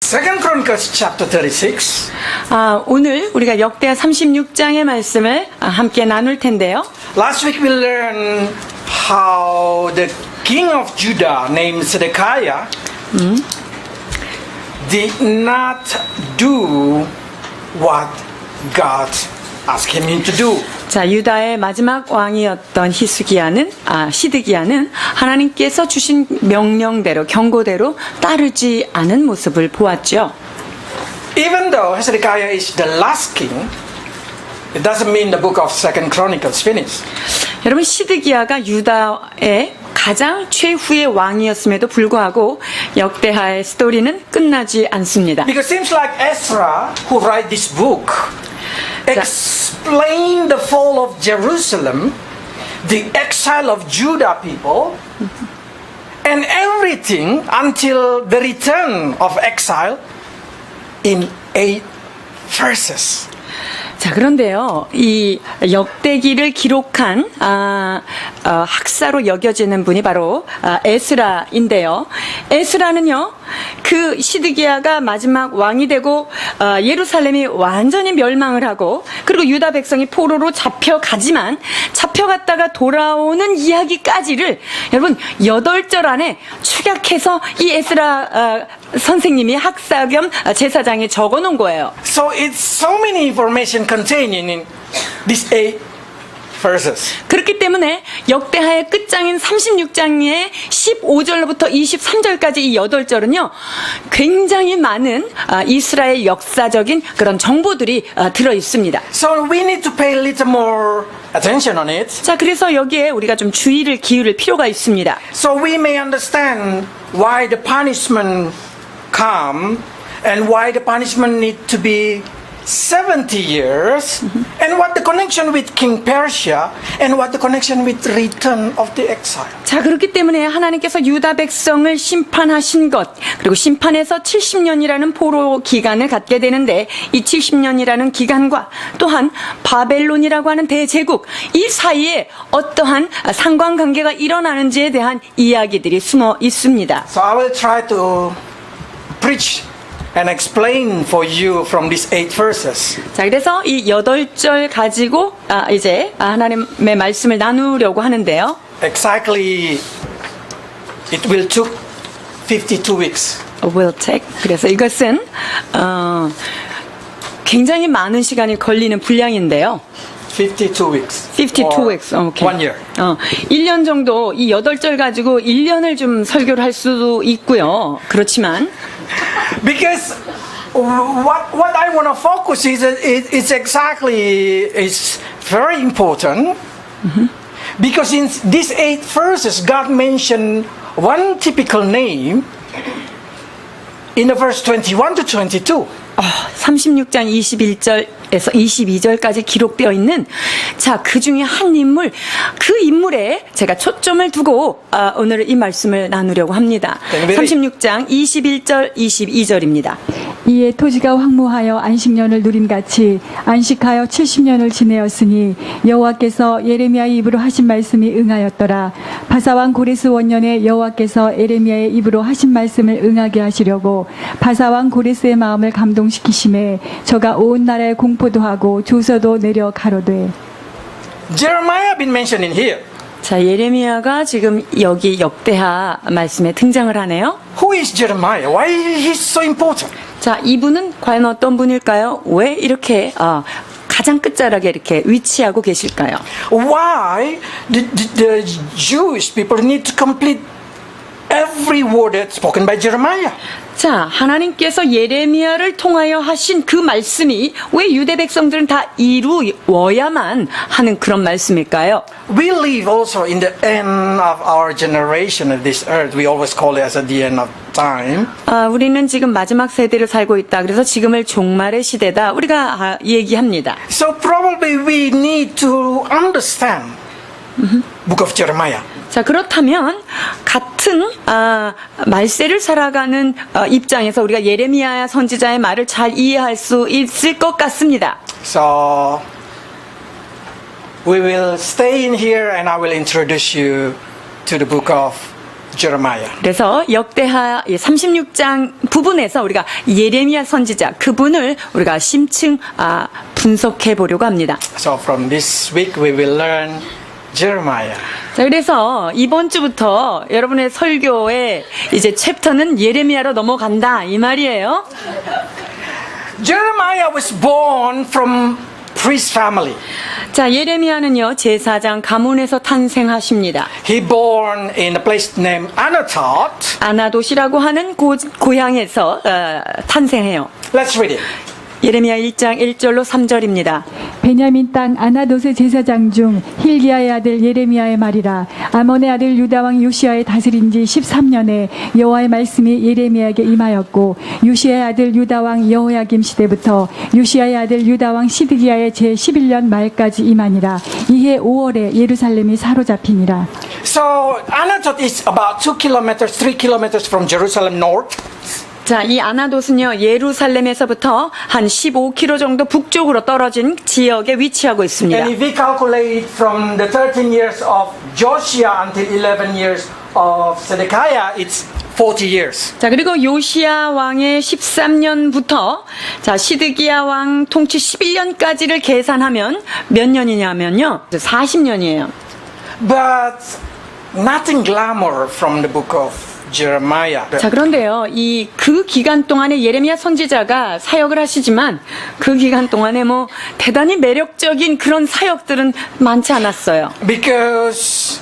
Second Chronicles chapter 36. 오늘 우리가 역대하 36장의 말씀을 함께 나눌 텐데요. Last week we learned how the king of Judah named Zedekiah did not do what God asked him to do. 자, 유다의 마지막 왕이었던 시드기야는 하나님께서 주신 명령대로, 경고대로 따르지 않은 모습을 보았죠. Even though Hezekiah is the last king, it doesn't mean the book of Second Chronicles finished. 여러분, 시드기야가 유다의 가장 최후의 왕이었음에도 불구하고 역대하의 스토리는 끝나지 않습니다. Because it seems like Ezra, who wrote this book, explained the fall of Jerusalem, the exile of Judah people, and everything until the return of exile in 8 verses. 자, 그런데요, 이 역대기를 기록한 학사로 여겨지는 분이 바로 에스라인데요. 에스라는요, 그 시드기야가 마지막 왕이 되고 예루살렘이 완전히 멸망을 하고, 그리고 유다 백성이 포로로 잡혀가지만 잡혀갔다가 돌아오는 이야기까지를 여러분 8절 안에 축약해서 이 에스라 선생님이 학사 겸 제사장에 적어놓은 거예요. So it's so many information contained in these 8 verses. 그렇기 때문에 역대하의 끝장인 36장의 15절부터 23절까지 이 8절은요, 굉장히 많은 이스라엘 역사적인 그런 정보들이 들어 있습니다. So we need to pay a little more attention on it. 자, 그래서 여기에 우리가 좀 주의를 기울일 필요가 있습니다. So we may understand why the punishment come and why the punishment need to be 70 years and what the connection with King Persia and what the connection with return of the exile. 자, 그렇기 때문에 하나님께서 유다 백성을 심판하신 것, 그리고 심판에서 70년이라는 포로 기간을 갖게 되는데, 이 70년이라는 기간과 또한 바벨론이라고 하는 대제국, 이 사이에 어떠한 상관관계가 일어나는지에 대한 이야기들이 숨어 있습니다. So I will try to preach and explain for you from these 8 verses. 자, 그래서 이 8절 가지고 이제 하나님의 말씀을 나누려고 하는데요. Exactly, it will took 52 weeks. Will take. 그래서 이것은 굉장히 많은 시간이 걸리는 분량인데요. 52 weeks. 52 weeks. 오케이. 1 year. 1년 정도 이 8절 가지고 1년을 좀 설교를 할 수도 있고요. 그렇지만 Because what I want to focus is it's exactly it's very important. Because in these 8 verses, God mentioned one typical name in the verse 21 to 22. 36장 21절에서 22절까지 기록되어 있는, 자, 그 중에 한 인물, 그 인물에 제가 초점을 두고 오늘 이 말씀을 나누려고 합니다. 36장 21절 22절입니다. 이에 토지가 황무하여 안식년을 누림같이 안식하여 70년을 지내었으니 여호와께서 예레미야의 입으로 하신 말씀이 응하였더라. 바사왕 고레스 원년에 여호와께서 예레미야의 입으로 하신 말씀을 응하게 하시려고 바사왕 고레스의 마음을 감동시키심에 저가 온 나라에 공포도 하고 조서도 내려 가로되. Jeremiah been mentioned in here. 자, 예레미야가 지금 여기 역대하 말씀에 등장을 하네요. Who is Jeremiah? Why he's so important? 자, 이분은 과연 어떤 분일까요? 왜 이렇게 가장 끝자락에 이렇게 위치하고 계실까요? Why the Jewish people need to complete every word that's spoken by Jeremiah? 자, 하나님께서 예레미야를 통하여 하신 그 말씀이 왜 유대 백성들은 다 이루어야만 하는 그런 말씀일까요? We live also in the end of our generation of this earth. We always call it as at the end of time. 우리는 지금 마지막 세대를 살고 있다. 그래서 지금을 종말의 시대다. 우리가 얘기합니다. So probably we need to understand book of Jeremiah. 자, 그렇다면 같은 말세를 살아가는 입장에서 우리가 예레미야 선지자의 말을 잘 이해할 수 있을 것 같습니다. So we will stay in here and I will introduce you to the book of Jeremiah. 그래서 역대하 36장 부분에서 우리가 예레미야 선지자 그분을 우리가 심층 분석해 보려고 합니다. So from this week we will learn Jeremiah. 자, 그래서 이번 주부터 여러분의 설교의 이제 챕터는 예레미야로 넘어간다 이 말이에요. Jeremiah was born from priest family. 자, 예레미야는요 제사장 가문에서 탄생하십니다. He born in a place named Anatot. 아나돗이라고 하는 고향에서 탄생해요. Let's read it. 예레미야 1장 1절로 3절입니다. 베냐민 땅 아나돗의 제사장 중 힐기야의 아들 예레미야의 말이라. 아몬의 아들 유다 왕 요시야의 다스린 지 13년에 여호와의 말씀이 예레미야에게 임하였고, 요시야의 아들 유다 왕 여호야김 시대부터 요시야의 아들 유다 왕 시드기야의 제 11년 말까지 임하니라. 이해 5월에 예루살렘이 사로잡히니라. So Anatot is about 2 kilometers, 3 kilometers from Jerusalem north. 자, 이 아나돗은요 예루살렘에서부터 한 15km 정도 북쪽으로 떨어진 지역에 위치하고 있습니다. And if we calculate from the 13 years of Josiah until 11 years of Zedekiah, it's 40 years. 자, 그리고 요시야 왕의 13년부터 자 시드기야 왕 통치 11년까지를 계산하면 몇 년이냐면요 40년이에요. But nothing glamour from the book of Jeremiah. 자, 그런데요, 그 기간 동안에 예레미야 선지자가 사역을 하시지만 그 기간 동안에 뭐 대단히 매력적인 그런 사역들은 많지 않았어요. Because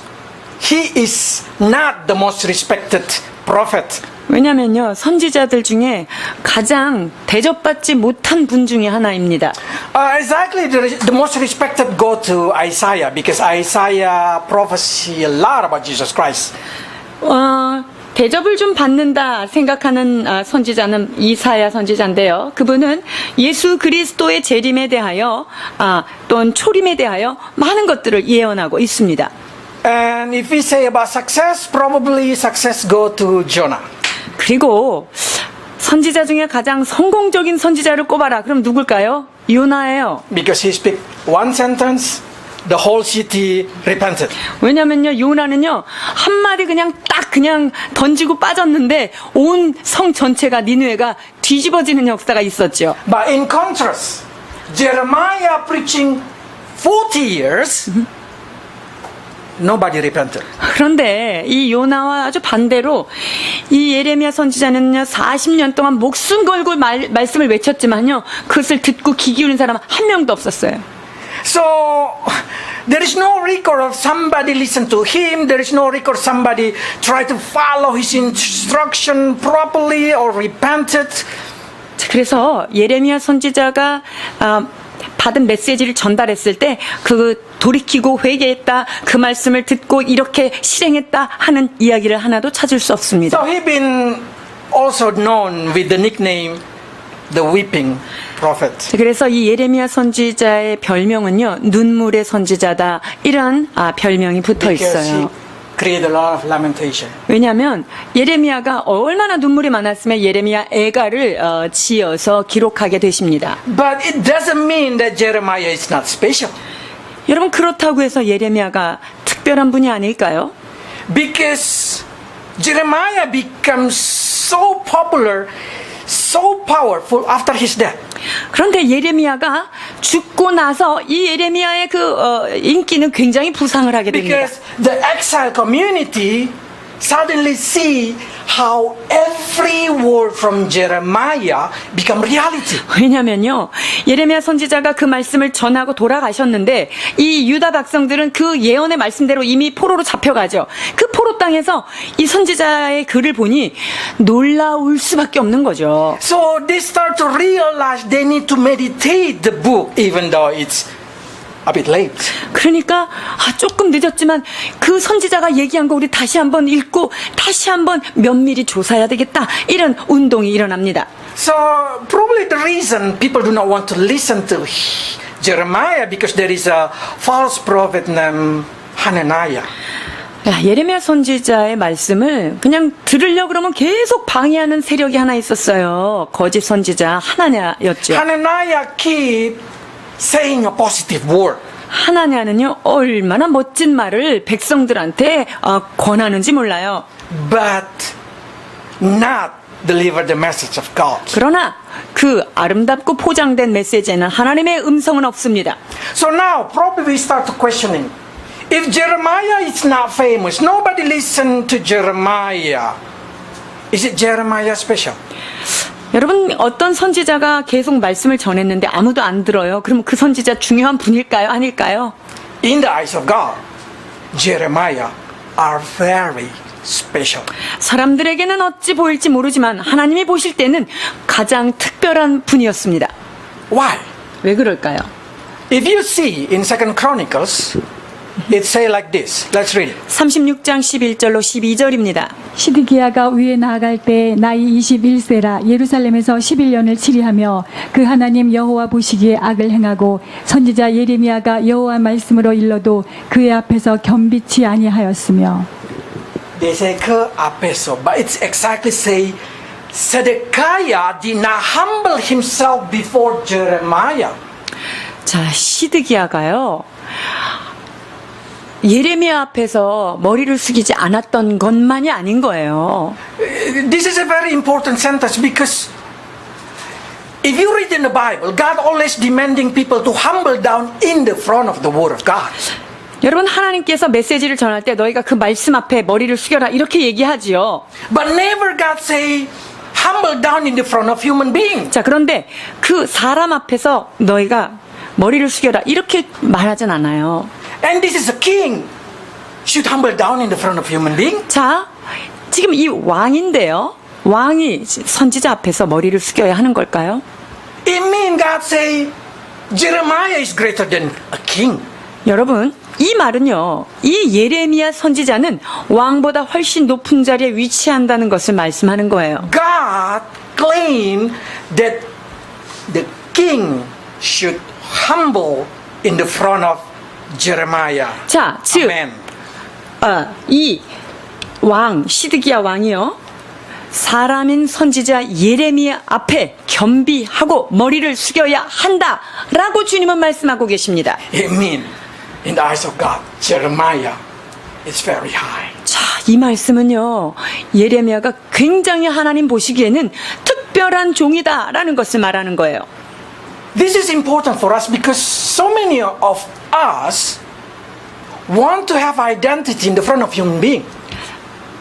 he is not the most respected prophet. 왜냐면요, 선지자들 중에 가장 대접받지 못한 분 중에 하나입니다. Exactly, the most respected go to Isaiah because Isaiah prophesy a lot about Jesus Christ. 대접을 좀 받는다 생각하는 선지자는 이사야 선지자인데요. 그분은 예수 그리스도의 재림에 대하여 또는 초림에 대하여 많은 것들을 예언하고 있습니다. And if we say about success, probably success go to Jonah. 그리고 선지자 중에 가장 성공적인 선지자를 꼽아라. 그럼 누굴까요? 요나예요. Because he speak one sentence, the whole city repented. 왜냐면요, 요나는요, 한마디 그냥 던지고 빠졌는데, 온 성 전체가, 니느웨가 뒤집어지는 역사가 있었죠. But in contrast, Jeremiah preaching 40 years, nobody repented. 그런데 이 요나와 아주 반대로 이 예레미야 선지자는요 40년 동안 목숨 걸고 말씀을 외쳤지만요 그것을 듣고 귀 기울인 사람 한 명도 없었어요. So there is no record of somebody listen to him. There is no record somebody try to follow his instruction properly or repented. 그래서 예레미야 선지자가 받은 메시지를 전달했을 때 그 돌이키고 회개했다, 그 말씀을 듣고 이렇게 실행했다 하는 이야기를 하나도 찾을 수 없습니다. So he been also known with the nickname the weeping prophet. 그래서 이 예레미야 선지자의 별명은요 눈물의 선지자다 이런 별명이 붙어 Because he 있어요. created a lot of lamentation. 왜냐하면 예레미야가 얼마나 눈물이 많았으면 예레미야 애가를 지어서 기록하게 되십니다. But it doesn't mean that Jeremiah is not special. 여러분 그렇다고 해서 예레미야가 특별한 분이 아닐까요? Because Jeremiah becomes so popular, so powerful after his death. 그런데 예레미야가 죽고 나서 이 예레미야의 그 인기는 굉장히 부상을 하게 됩니다. Because the exile community suddenly see how every word from Jeremiah become reality. 왜냐면요 예레미야 선지자가 그 말씀을 전하고 돌아가셨는데 이 유다 백성들은 그 예언의 말씀대로 이미 포로로 잡혀가죠. 그 포로 땅에서 이 선지자의 글을 보니 놀라울 수밖에 없는 거죠. So they start to realize they need to meditate the book even though it's a bit late. 그러니까 조금 늦었지만 그 선지자가 얘기한 거 우리 다시 한번 읽고 다시 한번 면밀히 조사해야 되겠다 이런 운동이 일어납니다. So probably the reason people do not want to listen to Jeremiah because there is a false prophet named Hananiah. 예레미야 선지자의 말씀을 그냥 들으려고 그러면 계속 방해하는 세력이 하나 있었어요. 거짓 선지자 하나냐였죠. Hananiah keep saying a positive word. 하나냐는요 얼마나 멋진 말을 백성들한테 권하는지 몰라요. but not deliver the message of God. 그러나 그 아름답고 포장된 메시지에는 하나님의 음성은 없습니다. So now probably we start questioning. If Jeremiah is not famous, nobody listen to Jeremiah. Is it Jeremiah special? 여러분 어떤 선지자가 계속 말씀을 전했는데 아무도 안 들어요. 그럼 그 선지자 중요한 분일까요? 아닐까요? In the eyes of God, Jeremiah are very special. 사람들에게는 어찌 보일지 모르지만 하나님이 보실 때는 가장 특별한 분이었습니다. Why? 왜 그럴까요? If you see in 2nd Chronicles, it say like this. Let's read it. 36장 11절로 12절입니다. 시드기야가 위에 나아갈 때 나이 21세라 예루살렘에서 11년을 치리하며 그 하나님 여호와 보시기에 악을 행하고 선지자 예레미야가 여호와 말씀으로 일러도 그의 앞에서 겸비치 아니하였으며. They say 그 앞에서, but it's exactly say Zedekiah did not humble himself before Jeremiah. 자, 시드기야가요. 예레미야 앞에서 머리를 숙이지 않았던 것만이 아닌 거예요. This is a very important sentence because if you read in the Bible, God always demanding people to humble down in the front of the Word of God. 여러분 하나님께서 메시지를 전할 때 너희가 그 말씀 앞에 머리를 숙여라 이렇게 얘기하지요. But never God say humble down in the front of human being. 자, 그런데 그 사람 앞에서 너희가 머리를 숙여라 이렇게 말하진 않아요. And this is a king should humble down in the front of human being. 자, 지금 이 왕인데요. 왕이 선지자 앞에서 머리를 숙여야 하는 걸까요? It means God say Jeremiah is greater than a king. 여러분, 이 말은요. 이 예레미야 선지자는 왕보다 훨씬 높은 자리에 위치한다는 것을 말씀하는 거예요. God claimed that the king should humble in the front of Jeremiah. 자, 즉 Amen. 이 왕, 시드기야 왕이요. 사람인 선지자 예레미야 앞에 겸비하고 머리를 숙여야 한다라고 주님은 말씀하고 계십니다. It means in the eyes of God, Jeremiah is very high. 자, 이 말씀은요. 예레미야가 굉장히 하나님 보시기에는 특별한 종이다라는 것을 말하는 거예요. This is important for us because so many of us want to have identity in the front of human being.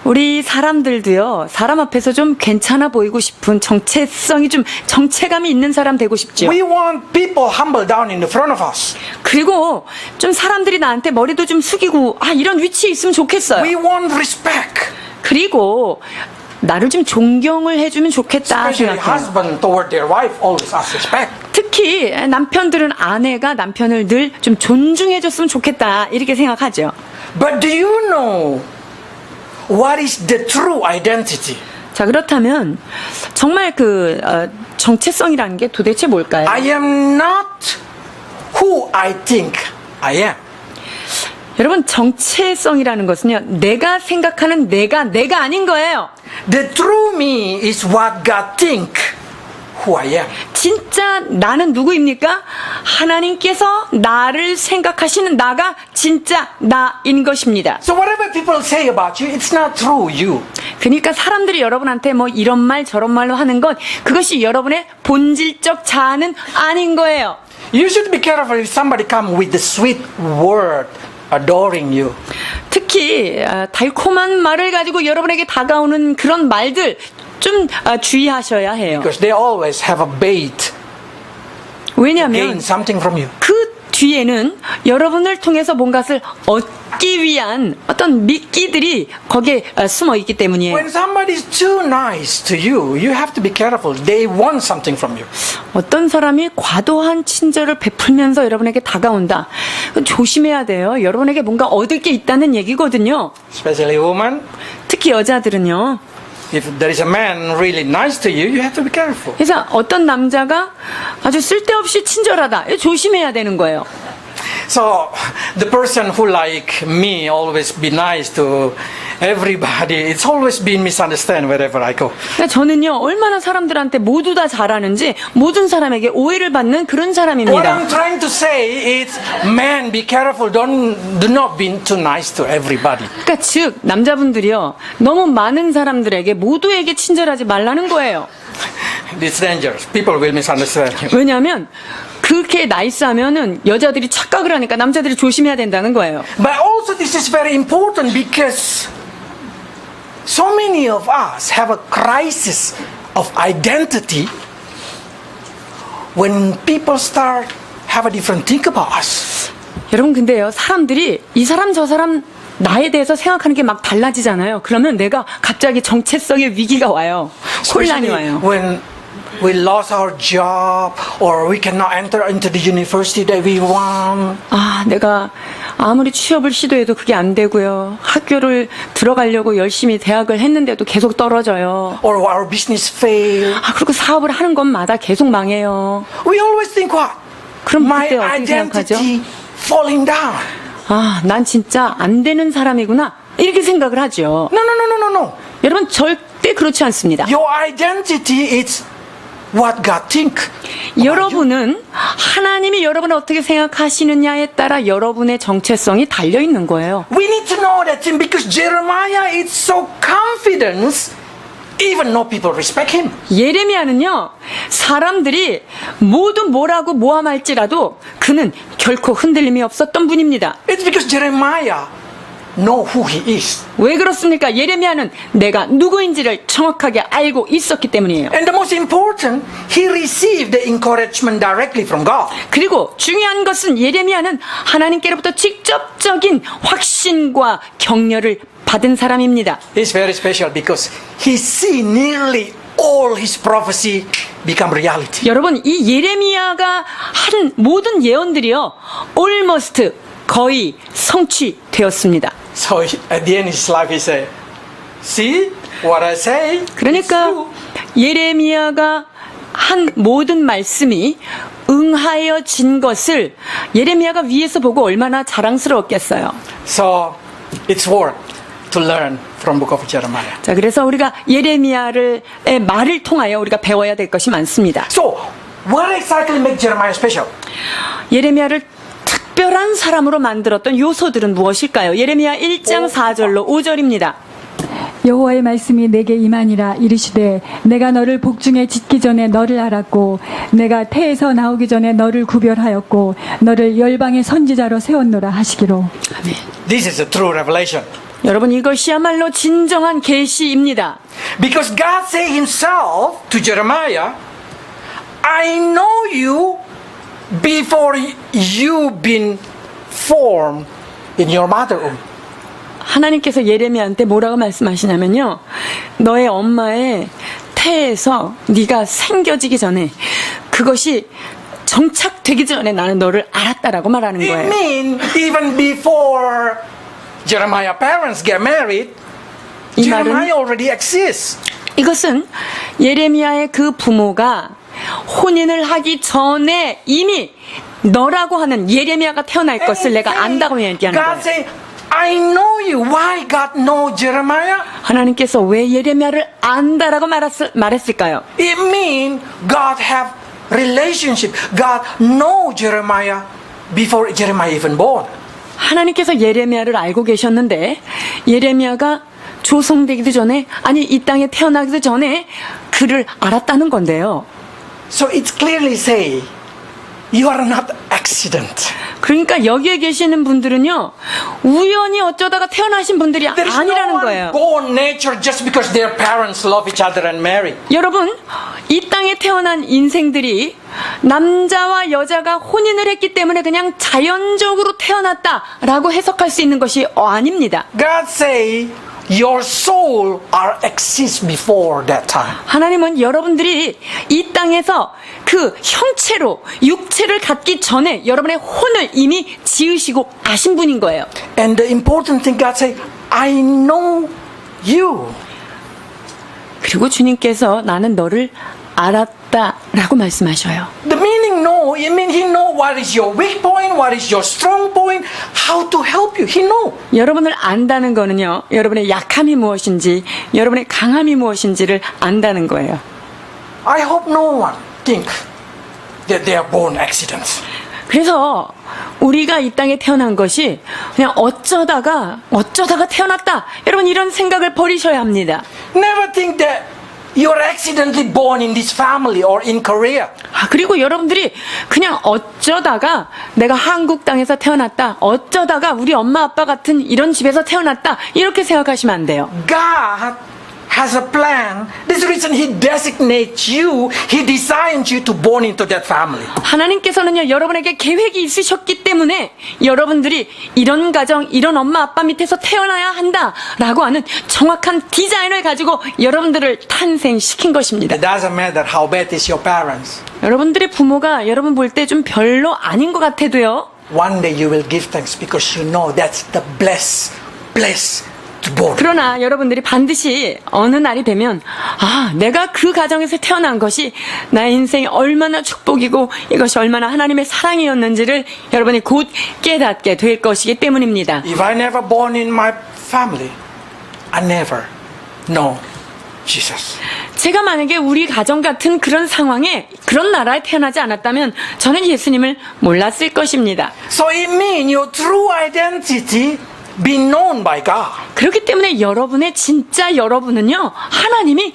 우리 사람들도요. 사람 앞에서 좀 괜찮아 보이고 싶은 정체성이 좀 정체감이 있는 사람 되고 싶죠. We want people humble down in the front of us. 그리고 좀 사람들이 나한테 머리도 좀 숙이고 이런 위치에 있으면 좋겠어요. We want respect. 그리고 나를 좀 존경을 해주면 좋겠다 Especially 생각해요. husband toward their wife always ask respect. 특히 남편들은 아내가 남편을 늘 좀 존중해줬으면 좋겠다 이렇게 생각하죠. But do you know what is the true identity? 자, 그렇다면 정말 그 정체성이라는 게 도대체 뭘까요? I am not who I think I am. 여러분 정체성이라는 것은요. 내가 생각하는 내가 아닌 거예요. The true me is what God think who I am. 진짜 나는 누구입니까? 하나님께서 나를 생각하시는 나가 진짜 나인 것입니다. So whatever people say about you, it's not true you. 그러니까 사람들이 여러분한테 뭐 이런 말 저런 말로 하는 건 그것이 여러분의 본질적 자아는 아닌 거예요. You should be careful if somebody come with the sweet word adoring you. 특히 달콤한 말을 가지고 여러분에게 다가오는 그런 말들 좀 주의하셔야 해요. Because they always have a bait to 왜냐하면 gain something from you. 그 뒤에는 여러분을 통해서 뭔가를 얻기 위한 어떤 미끼들이 거기에 숨어 있기 때문이에요. When somebody is too nice to you, you have to be careful. They want something from you. 어떤 사람이 과도한 친절을 베풀면서 여러분에게 다가온다. 조심해야 돼요. 여러분에게 뭔가 얻을 게 있다는 얘기거든요. Especially women. 특히 여자들은요. If there is a man really nice to you, you have to be careful. 그래서 어떤 남자가 아주 쓸데없이 친절하다. 이거 조심해야 되는 거예요. So the person who like me always be nice to everybody. It's always been misunderstood wherever I go. 그러니까 저는요, 얼마나 사람들한테 모두 다 잘하는지 모든 사람에게 오해를 받는 그런 What 사람입니다. I'm trying to say is, man, be careful. Do not be too nice to everybody. 그러니까 즉 남자분들이요, 너무 많은 사람들에게 모두에게 친절하지 말라는 거예요. It's dangerous. People will misunderstand you. 왜냐하면 그렇게 나이스하면은 여자들이 착각을 하니까 남자들이 조심해야 된다는 거예요. But also this is very important because so many of us have a crisis of identity when people start have a different think about us. 여러분 근데요, 사람들이 이 사람 저 사람 나에 대해서 생각하는 게 막 달라지잖아요. 그러면 내가 갑자기 정체성의 위기가 와요. 혼란이 와요. When we lost our job or we cannot enter into the university that we want. 아, 내가 아무리 취업을 시도해도 그게 안 되고요. 학교를 들어가려고 열심히 대학을 했는데도 계속 떨어져요. Or our business fail. 아, 그리고 사업을 하는 것마다 계속 망해요. We always think what? 그럼 My 그때 어떻게 생각하죠? identity falling down. 아, 난 진짜 안 되는 사람이구나. 이렇게 생각을 하죠. No, no, no, no, no, no. 여러분 절대 그렇지 않습니다. Your identity is what God think. 여러분은 하나님이 여러분을 어떻게 생각하시느냐에 따라 여러분의 정체성이 달려 있는 거예요. We need to know that thing because Jeremiah is so confident, even though people respect him. 예레미야는요, 사람들이 모두 뭐라고 모함할지라도 그는 결코 흔들림이 없었던 분입니다. It's because Jeremiah know who he is. 왜 그렇습니까? 예레미야는 내가 누구인지를 정확하게 알고 있었기 때문이에요. And the most important, he received the encouragement directly from God. 그리고 중요한 것은 예레미야는 하나님께로부터 직접적인 확신과 격려를 받은 사람입니다. It's very special because he see nearly all his prophecy become reality. 여러분, 이 예레미야가 한 모든 예언들이요, almost 거의 성취되었습니다. So at the end of his life he said, see what I say? It's 그러니까 true. 예레미야가 한 모든 말씀이 응하여진 것을 예레미야가 위에서 보고 얼마나 자랑스러웠겠어요. So it's worth to learn from book of Jeremiah. 자, 그래서 우리가 예레미야의 말을 통하여 우리가 배워야 될 것이 많습니다. So what exactly makes Jeremiah special? 예레미야를 특별한 사람으로 만들었던 요소들은 무엇일까요? 예레미야 1장 4절로 5절입니다. 여호와의 말씀이 내게 임하니라 이르시되 내가 너를 복중에 짓기 전에 너를 알았고 내가 태에서 나오기 전에 너를 구별하였고 너를 열방의 선지자로 세웠노라 하시기로. This is a true revelation. 여러분, 이것이야말로 진정한 계시입니다. Because God said himself to Jeremiah, I know you before you've been formed in your mother womb. 하나님께서 예레미야한테 뭐라고 말씀하시냐면요, 너의 엄마의 태에서 네가 생겨지기 전에, 그것이 정착되기 전에 나는 너를 알았다라고 말하는 It 거예요. means even before Jeremiah's parents get married, 이 말은 Jeremiah already exists. 이것은 예레미야의 그 부모가 혼인을 하기 전에 이미 너라고 하는 예레미야가 태어날 것을 내가 안다고 얘기하는 God 거예요. say, I know you. Why God know Jeremiah? 하나님께서 왜 예레미야를 안다라고 말했을까요? It means God have relationship. God know Jeremiah before Jeremiah even born. 하나님께서 예레미야를 알고 계셨는데 예레미야가 조성되기도 전에, 아니 이 땅에 태어나기도 전에 그를 알았다는 건데요. So it clearly say, you are not accident. 그러니까 여기에 계시는 분들은요, 우연히 어쩌다가 태어나신 분들이 There is no 아니라는 one 거예요. born nature just because their parents love each other and marry. 여러분, 이 땅에 태어난 인생들이 남자와 여자가 혼인을 했기 때문에 그냥 자연적으로 태어났다라고 해석할 수 있는 것이 아닙니다. God say, your soul are exist before that time. 하나님은 여러분들이 이 땅에서 그 형체로 육체를 갖기 전에 여러분의 혼을 이미 지으시고 아신 분인 거예요. And the important thing God say, I know you. 그리고 주님께서 나는 너를 알았다라고 말씀하셔요. The meaning know, it means he know what is your weak point, what is your strong point, how to help you. He know. 여러분을 안다는 거는요, 여러분의 약함이 무엇인지, 여러분의 강함이 무엇인지를 안다는 거예요. I hope no one think that they are born accidents. 그래서 우리가 이 땅에 태어난 것이 그냥 어쩌다가 태어났다. 여러분 이런 생각을 버리셔야 합니다. Never think that you are accidentally born in this family or in Korea. 그리고 여러분들이 그냥 어쩌다가 내가 한국 땅에서 태어났다. 어쩌다가 우리 엄마 아빠 같은 이런 집에서 태어났다. 이렇게 생각하시면 안 돼요. God has a plan. This is the reason He designates you. He designed you to born into that family. 하나님께서는요, 여러분에게 계획이 있으셨기 때문에 여러분들이 이런 가정, 이런 엄마 아빠 밑에서 태어나야 한다라고 하는 정확한 디자인을 가지고 여러분들을 탄생시킨 것입니다. It doesn't matter how bad is your parents. 여러분들의 부모가 여러분 볼 때 좀 별로 아닌 것 같아도요. One day you will give thanks because you know that's the blessed to born. 그러나 여러분들이 반드시 어느 날이 되면 내가 그 가정에서 태어난 것이 나의 인생이 얼마나 축복이고 이것이 얼마나 하나님의 사랑이었는지를 여러분이 곧 깨닫게 될 것이기 때문입니다. If I never born in my family, I never know Jesus. 제가 만약에 우리 가정 같은 그런 상황에 그런 나라에 태어나지 않았다면 저는 예수님을 몰랐을 것입니다. So it means your true identity be known by God. 그렇기 때문에 여러분의 진짜 여러분은요, 하나님이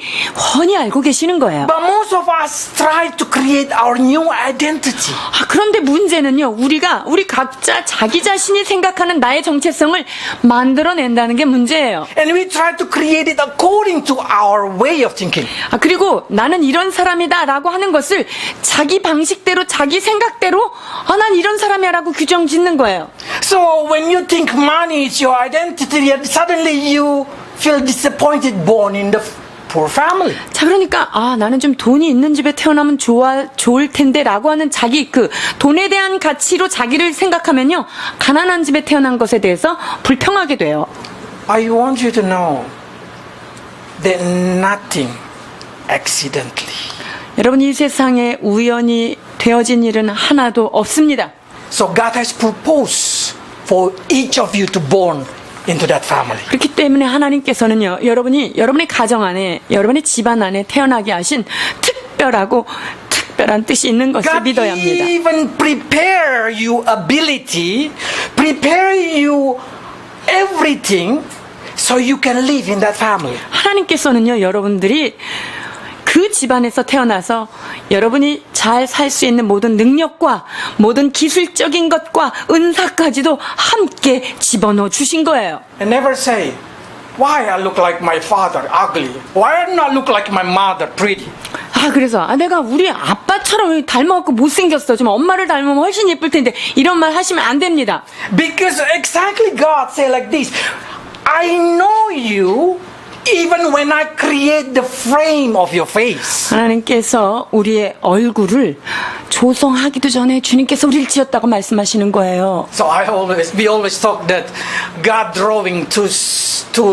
훤히 알고 계시는 거예요. But most of us try to create our new identity. 그런데 문제는요, 우리 각자 자기 자신이 생각하는 나의 정체성을 만들어낸다는 게 문제예요. And we try to create it according to our way of thinking. 그리고 나는 이런 사람이다 라고 하는 것을 자기 방식대로, 자기 생각대로, 난 이런 사람이야 라고 규정 짓는 거예요. So when you think money is your identity, and suddenly you feel disappointed born in the poor family. 자, 그러니까 나는 좀 돈이 있는 집에 태어나면 좋을 텐데 라고 하는 자기 그 돈에 대한 가치로 자기를 생각하면요, 가난한 집에 태어난 것에 대해서 불평하게 돼요. I want you to know that nothing accidentally. 여러분, 이 세상에 우연히 되어진 일은 하나도 없습니다. So God has proposed for each of you to born into that family. 그렇기 때문에 하나님께서는요, 여러분의 가정 안에, 여러분의 집안 안에 태어나게 하신 특별한 뜻이 있는 것을 God 믿어야 합니다. even prepare you ability, prepare you everything so you can live in that family. 하나님께서는요, 여러분들이 그 집안에서 태어나서 여러분이 잘 살 수 있는 모든 능력과 모든 기술적인 것과 은사까지도 함께 집어넣어 주신 거예요. And never say, why I look like my father ugly? Why I not look like my mother pretty? 그래서 내가 우리 아빠처럼 닮아갖고 못생겼어. 좀 엄마를 닮으면 훨씬 예쁠 텐데 이런 말 하시면 안 됩니다. Because exactly God say like this, I know you even when I create the frame of your face. 하나님께서 우리의 얼굴을 조성하기도 전에 주님께서 우리를 지었다고 말씀하시는 거예요. So we always talk that God drawing too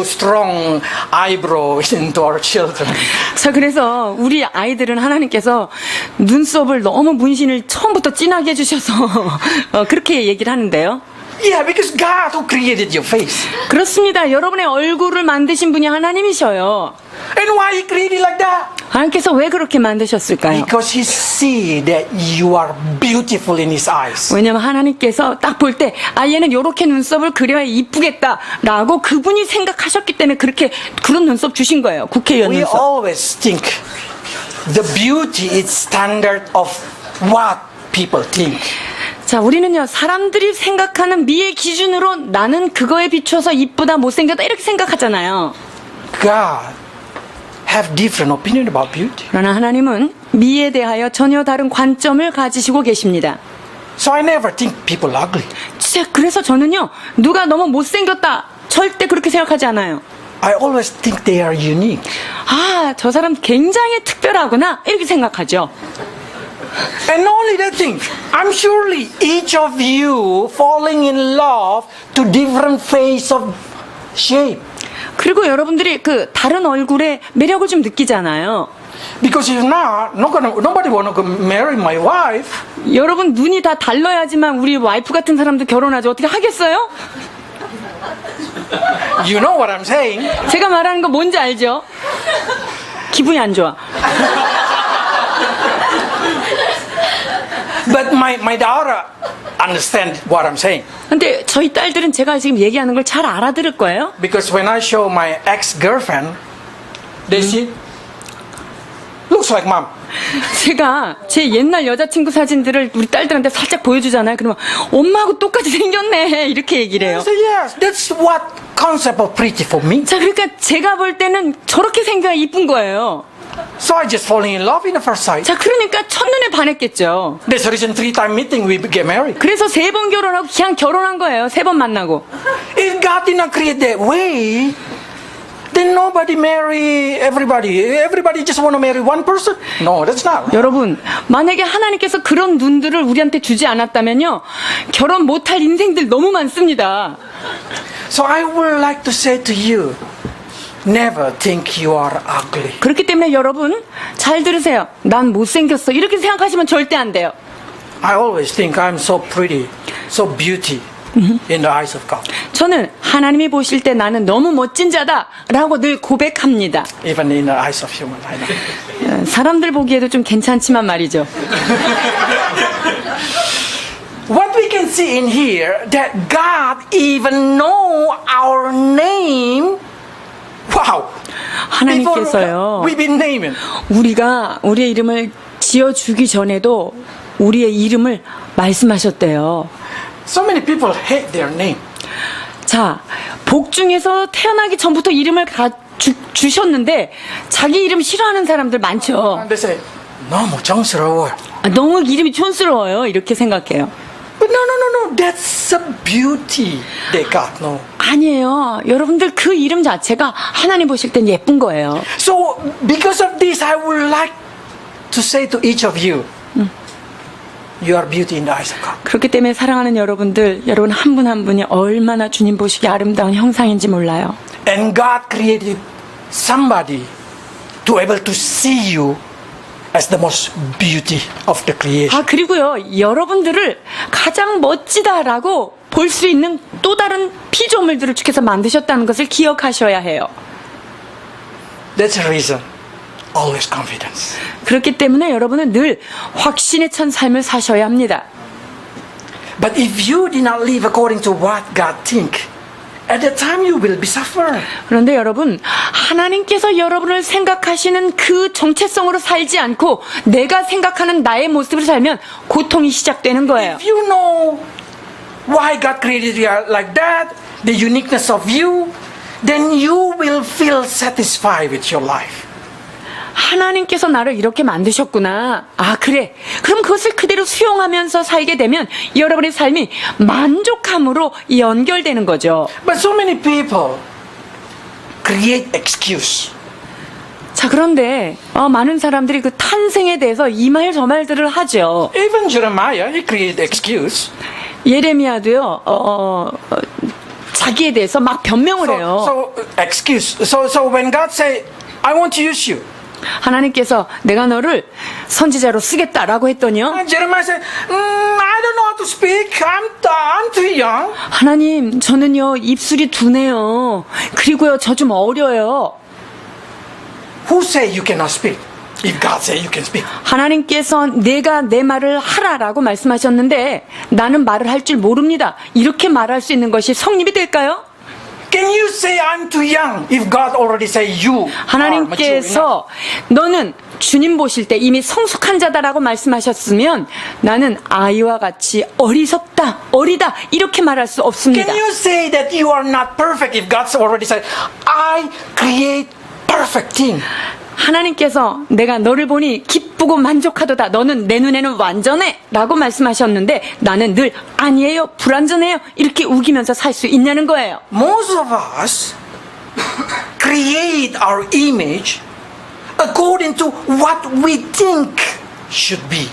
strong eyebrow into our children. 자, 그래서 우리 아이들은 하나님께서 눈썹을 너무 문신을 처음부터 진하게 해주셔서 그렇게 얘기를 하는데요. Yeah, because God who created your face. 그렇습니다. 여러분의 얼굴을 만드신 분이 하나님이셔요. And why He created like that? 하나님께서 왜 그렇게 만드셨을까요? Because He see that you are beautiful in His eyes. 왜냐면 하나님께서 딱 볼 때 얘는 요렇게 눈썹을 그려야 이쁘겠다라고 그분이 생각하셨기 때문에 그런 눈썹 주신 거예요. 국회의원 We 눈썹. always think the beauty is standard of what people think. 자, 우리는요, 사람들이 생각하는 미의 기준으로 나는 그거에 비춰서 이쁘다, 못생겼다 이렇게 생각하잖아요. God have different opinion about beauty. 그러나 하나님은 미에 대하여 전혀 다른 관점을 가지시고 계십니다. So I never think people ugly. 그래서 저는요, 누가 너무 못생겼다 절대 그렇게 생각하지 않아요. I always think they are unique. 저 사람 굉장히 특별하구나 이렇게 생각하죠. And not only that thing, I'm surely each of you falling in love to different face of shape. 그리고 여러분들이 그 다른 얼굴에 매력을 좀 느끼잖아요. Because if not, nobody wanna go marry my wife. 여러분 눈이 다 달라야지만 우리 와이프 같은 사람도 결혼하지. 어떻게 하겠어요? You know what I'm saying? 제가 말하는 거 뭔지 알죠? 기분이 안 좋아. But my daughter understand what I'm saying. 근데 저희 딸들은 제가 지금 얘기하는 걸 잘 알아들을 거예요. Because when I show my ex-girlfriend, they see, looks like mom. 제가 제 옛날 여자친구 사진들을 우리 딸들한테 살짝 보여주잖아요. 그러면 엄마하고 똑같이 생겼네 이렇게 얘기를 I 해요. say, yes, that's what concept of pretty for me. 자, 그러니까 제가 볼 때는 저렇게 생겨야 이쁜 거예요. So I just falling in love in the first sight. 자, 그러니까 첫눈에 반했겠죠. That's the reason 3-time meeting we get married. 그래서 3번 결혼하고 그냥 결혼한 거예요. 3번 만나고. If God did not create that way, then nobody marry everybody. Everybody just want to marry one person? No, that's not. 여러분, 만약에 하나님께서 그런 눈들을 우리한테 주지 않았다면요, 결혼 못할 인생들 너무 많습니다. So I would like to say to you, never think you are ugly. 그렇기 때문에 여러분, 잘 들으세요. 난 못생겼어. 이렇게 생각하시면 절대 안 돼요. I always think I'm so pretty, so beauty in the eyes of God. 저는 하나님이 보실 때 나는 너무 멋진 자다라고 늘 고백합니다. Even in the eyes of human, I know. 사람들 보기에도 좀 괜찮지만 말이죠. What we can see in here, that God even know our name. Wow. 하나님께서요, We've been naming. 우리가 우리의 이름을 지어주기 전에도 우리의 이름을 말씀하셨대요. So many people hate their name. 자, 복 중에서 태어나기 전부터 이름을 주셨는데 자기 이름 싫어하는 사람들 많죠. And they say, 너무 정스러워. 너무 이름이 촌스러워요. 이렇게 생각해요. But no. That's a beauty that God knows. 아니에요. 여러분들 그 이름 자체가 하나님 보실 땐 예쁜 거예요. So because of this, I would like to say to each of you, you are beauty in the eyes of God. 그렇기 때문에 사랑하는 여러분들, 여러분 한 분 한 분이 얼마나 주님 보시기에 아름다운 형상인지 몰라요. And God created somebody to able to see you as the most beauty of the creation. 그리고요, 여러분들을 가장 멋지다라고 볼 수 있는 또 다른 피조물들을 주께서 만드셨다는 것을 기억하셔야 해요. That's the reason. Always confidence. 그렇기 때문에 여러분은 늘 확신에 찬 삶을 사셔야 합니다. But if you did not live according to what God think, at that time you will be suffer. 그런데 여러분, 하나님께서 여러분을 생각하시는 그 정체성으로 살지 않고 내가 생각하는 나의 모습으로 살면 고통이 시작되는 거예요. If you know why God created you like that, the uniqueness of you, then you will feel satisfied with your life. 하나님께서 나를 이렇게 만드셨구나. 그래. 그럼 그것을 그대로 수용하면서 살게 되면 여러분의 삶이 만족함으로 연결되는 거죠. But so many people create excuse. 자, 그런데 많은 사람들이 그 탄생에 대해서 이 말 저 말들을 하죠. Even Jeremiah, he created excuse. 예레미야도요. 자기에 대해서 막 변명을 해요. So excuse. So when God say, I want to use you. 하나님께서 내가 너를 선지자로 쓰겠다라고 했더니요. And Jeremiah said, I don't know how to speak. I'm too young. 하나님, 저는요 입술이 둔해요. 그리고요 저 좀 어려요. Who say you cannot speak? If God say you can speak. 하나님께서 내가 내 말을 하라라고 말씀하셨는데 나는 말을 할 줄 모릅니다. 이렇게 말할 수 있는 것이 성립이 될까요? Can you say I'm too young if God already say you are mature enough? 하나님께서 너는 주님 보실 때 이미 성숙한 자다라고 말씀하셨으면 나는 아이와 같이 어리다 이렇게 말할 수 없습니다. Can you say that you are not perfect if God already said I create perfect thing? 하나님께서 내가 너를 보니 기쁘고 만족하도다. 너는 내 눈에는 완전해 라고 말씀하셨는데 나는 늘 아니에요, 불완전해요 이렇게 우기면서 살 수 있냐는 거예요. Most of us create our image according to what we think should be.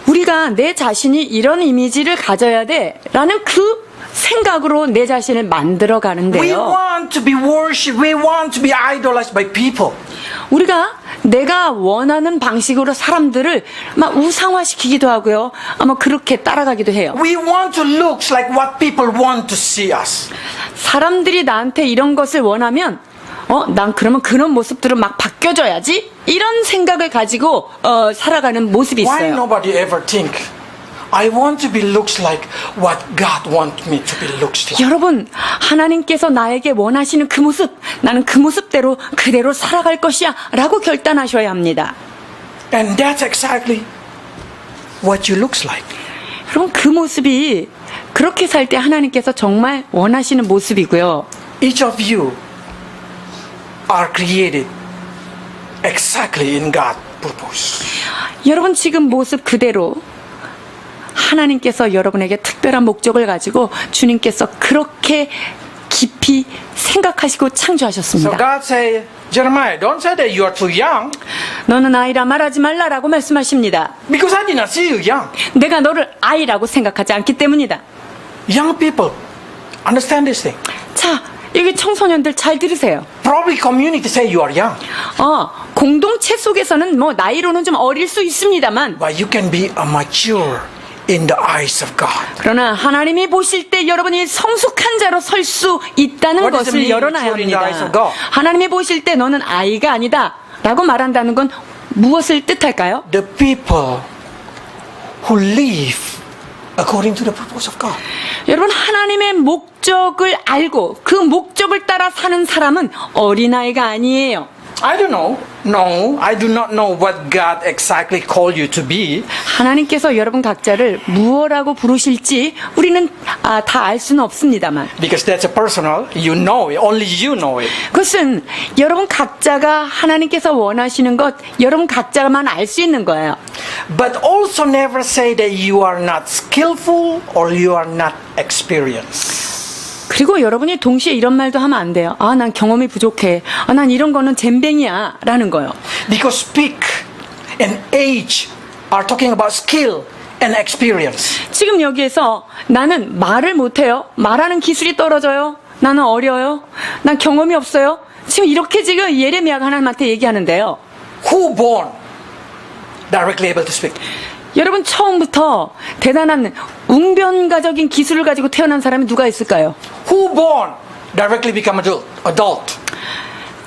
우리가 내 자신이 이런 이미지를 가져야 돼 라는 그 생각으로 내 자신을 만들어 We 가는데요. want to be worshipped. We want to be idolized by people. 우리가 내가 원하는 방식으로 사람들을 막 우상화시키기도 하고요. 아마 그렇게 따라가기도 해요. We want to look like what people want to see us. 사람들이 나한테 이런 것을 원하면 난 그러면 그런 모습들을 막 바뀌어줘야지 이런 생각을 가지고 살아가는 모습이 Why 있어요. nobody ever think I want to be looks like what God wants me to be looks like? 여러분, 하나님께서 나에게 원하시는 그 모습, 나는 그 모습대로 그대로 살아갈 것이야 라고 결단하셔야 합니다. And that's exactly what you looks like. 여러분, 그 모습이 그렇게 살 때 하나님께서 정말 원하시는 모습이고요. Each of you are created exactly in God's purpose. 여러분 지금 모습 그대로 하나님께서 여러분에게 특별한 목적을 가지고 주님께서 그렇게 깊이 생각하시고 So 창조하셨습니다. God say, Jeremiah, don't say that you are too young 너는 아이라 말하지 말라라고 말씀하십니다. because I did not see you young. 내가 너를 아이라고 생각하지 않기 때문이다. Young people, understand this thing. 자, 여기 청소년들 잘 들으세요. Probably community say you are young, 공동체 속에서는 뭐 나이로는 좀 어릴 수 있습니다만 but you can be a mature in the eyes of God. 그러나 하나님이 보실 때 여러분이 성숙한 자로 설 수 있다는 What does it 것을 mean, 열어놔야 mature in the eyes of 합니다. God? 하나님이 보실 때 너는 아이가 아니다 라고 말한다는 건 무엇을 뜻할까요? The people who live according to the purpose of God. 여러분 하나님의 목적을 알고 그 목적을 따라 사는 사람은 어린아이가 아니에요. I don't know. No, I do not know what God exactly called you to be. 하나님께서 여러분 각자를 무엇라고 부르실지 우리는 다 알 수는 없습니다만 Because that's a personal, you know it, only you know it. 그것은 여러분 각자가 하나님께서 원하시는 것 여러분 각자만 알 수 있는 거예요. But also never say that you are not skillful or you are not experienced. 그리고 여러분이 동시에 이런 말도 하면 안 돼요. 난 경험이 부족해. 난 이런 거는 젬병이야 라는 거요. Because speak and age are talking about skill and experience. 지금 여기에서 나는 말을 못해요. 말하는 기술이 떨어져요. 나는 어려요. 난 경험이 없어요. 지금 이렇게 지금 예레미야가 하나님한테 얘기하는데요. Who born directly able to speak? 여러분 처음부터 대단한 웅변가적인 기술을 가지고 태어난 사람이 누가 있을까요? Who born directly become adult?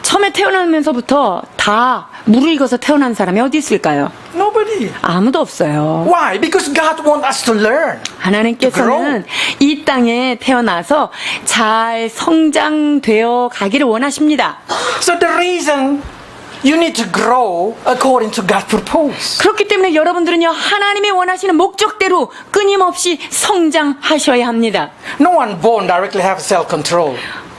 처음에 태어나면서부터 다 무르익어서 태어난 사람이 어디 있을까요? Nobody. 아무도 없어요. Why? Because God wants us to learn. 하나님께서는 이 땅에 태어나서 잘 성장되어 가기를 원하십니다. So the reason you need to grow according to God's purpose. 그렇기 때문에 여러분들은요 하나님이 원하시는 목적대로 끊임없이 성장하셔야 합니다. No one born directly have self-control.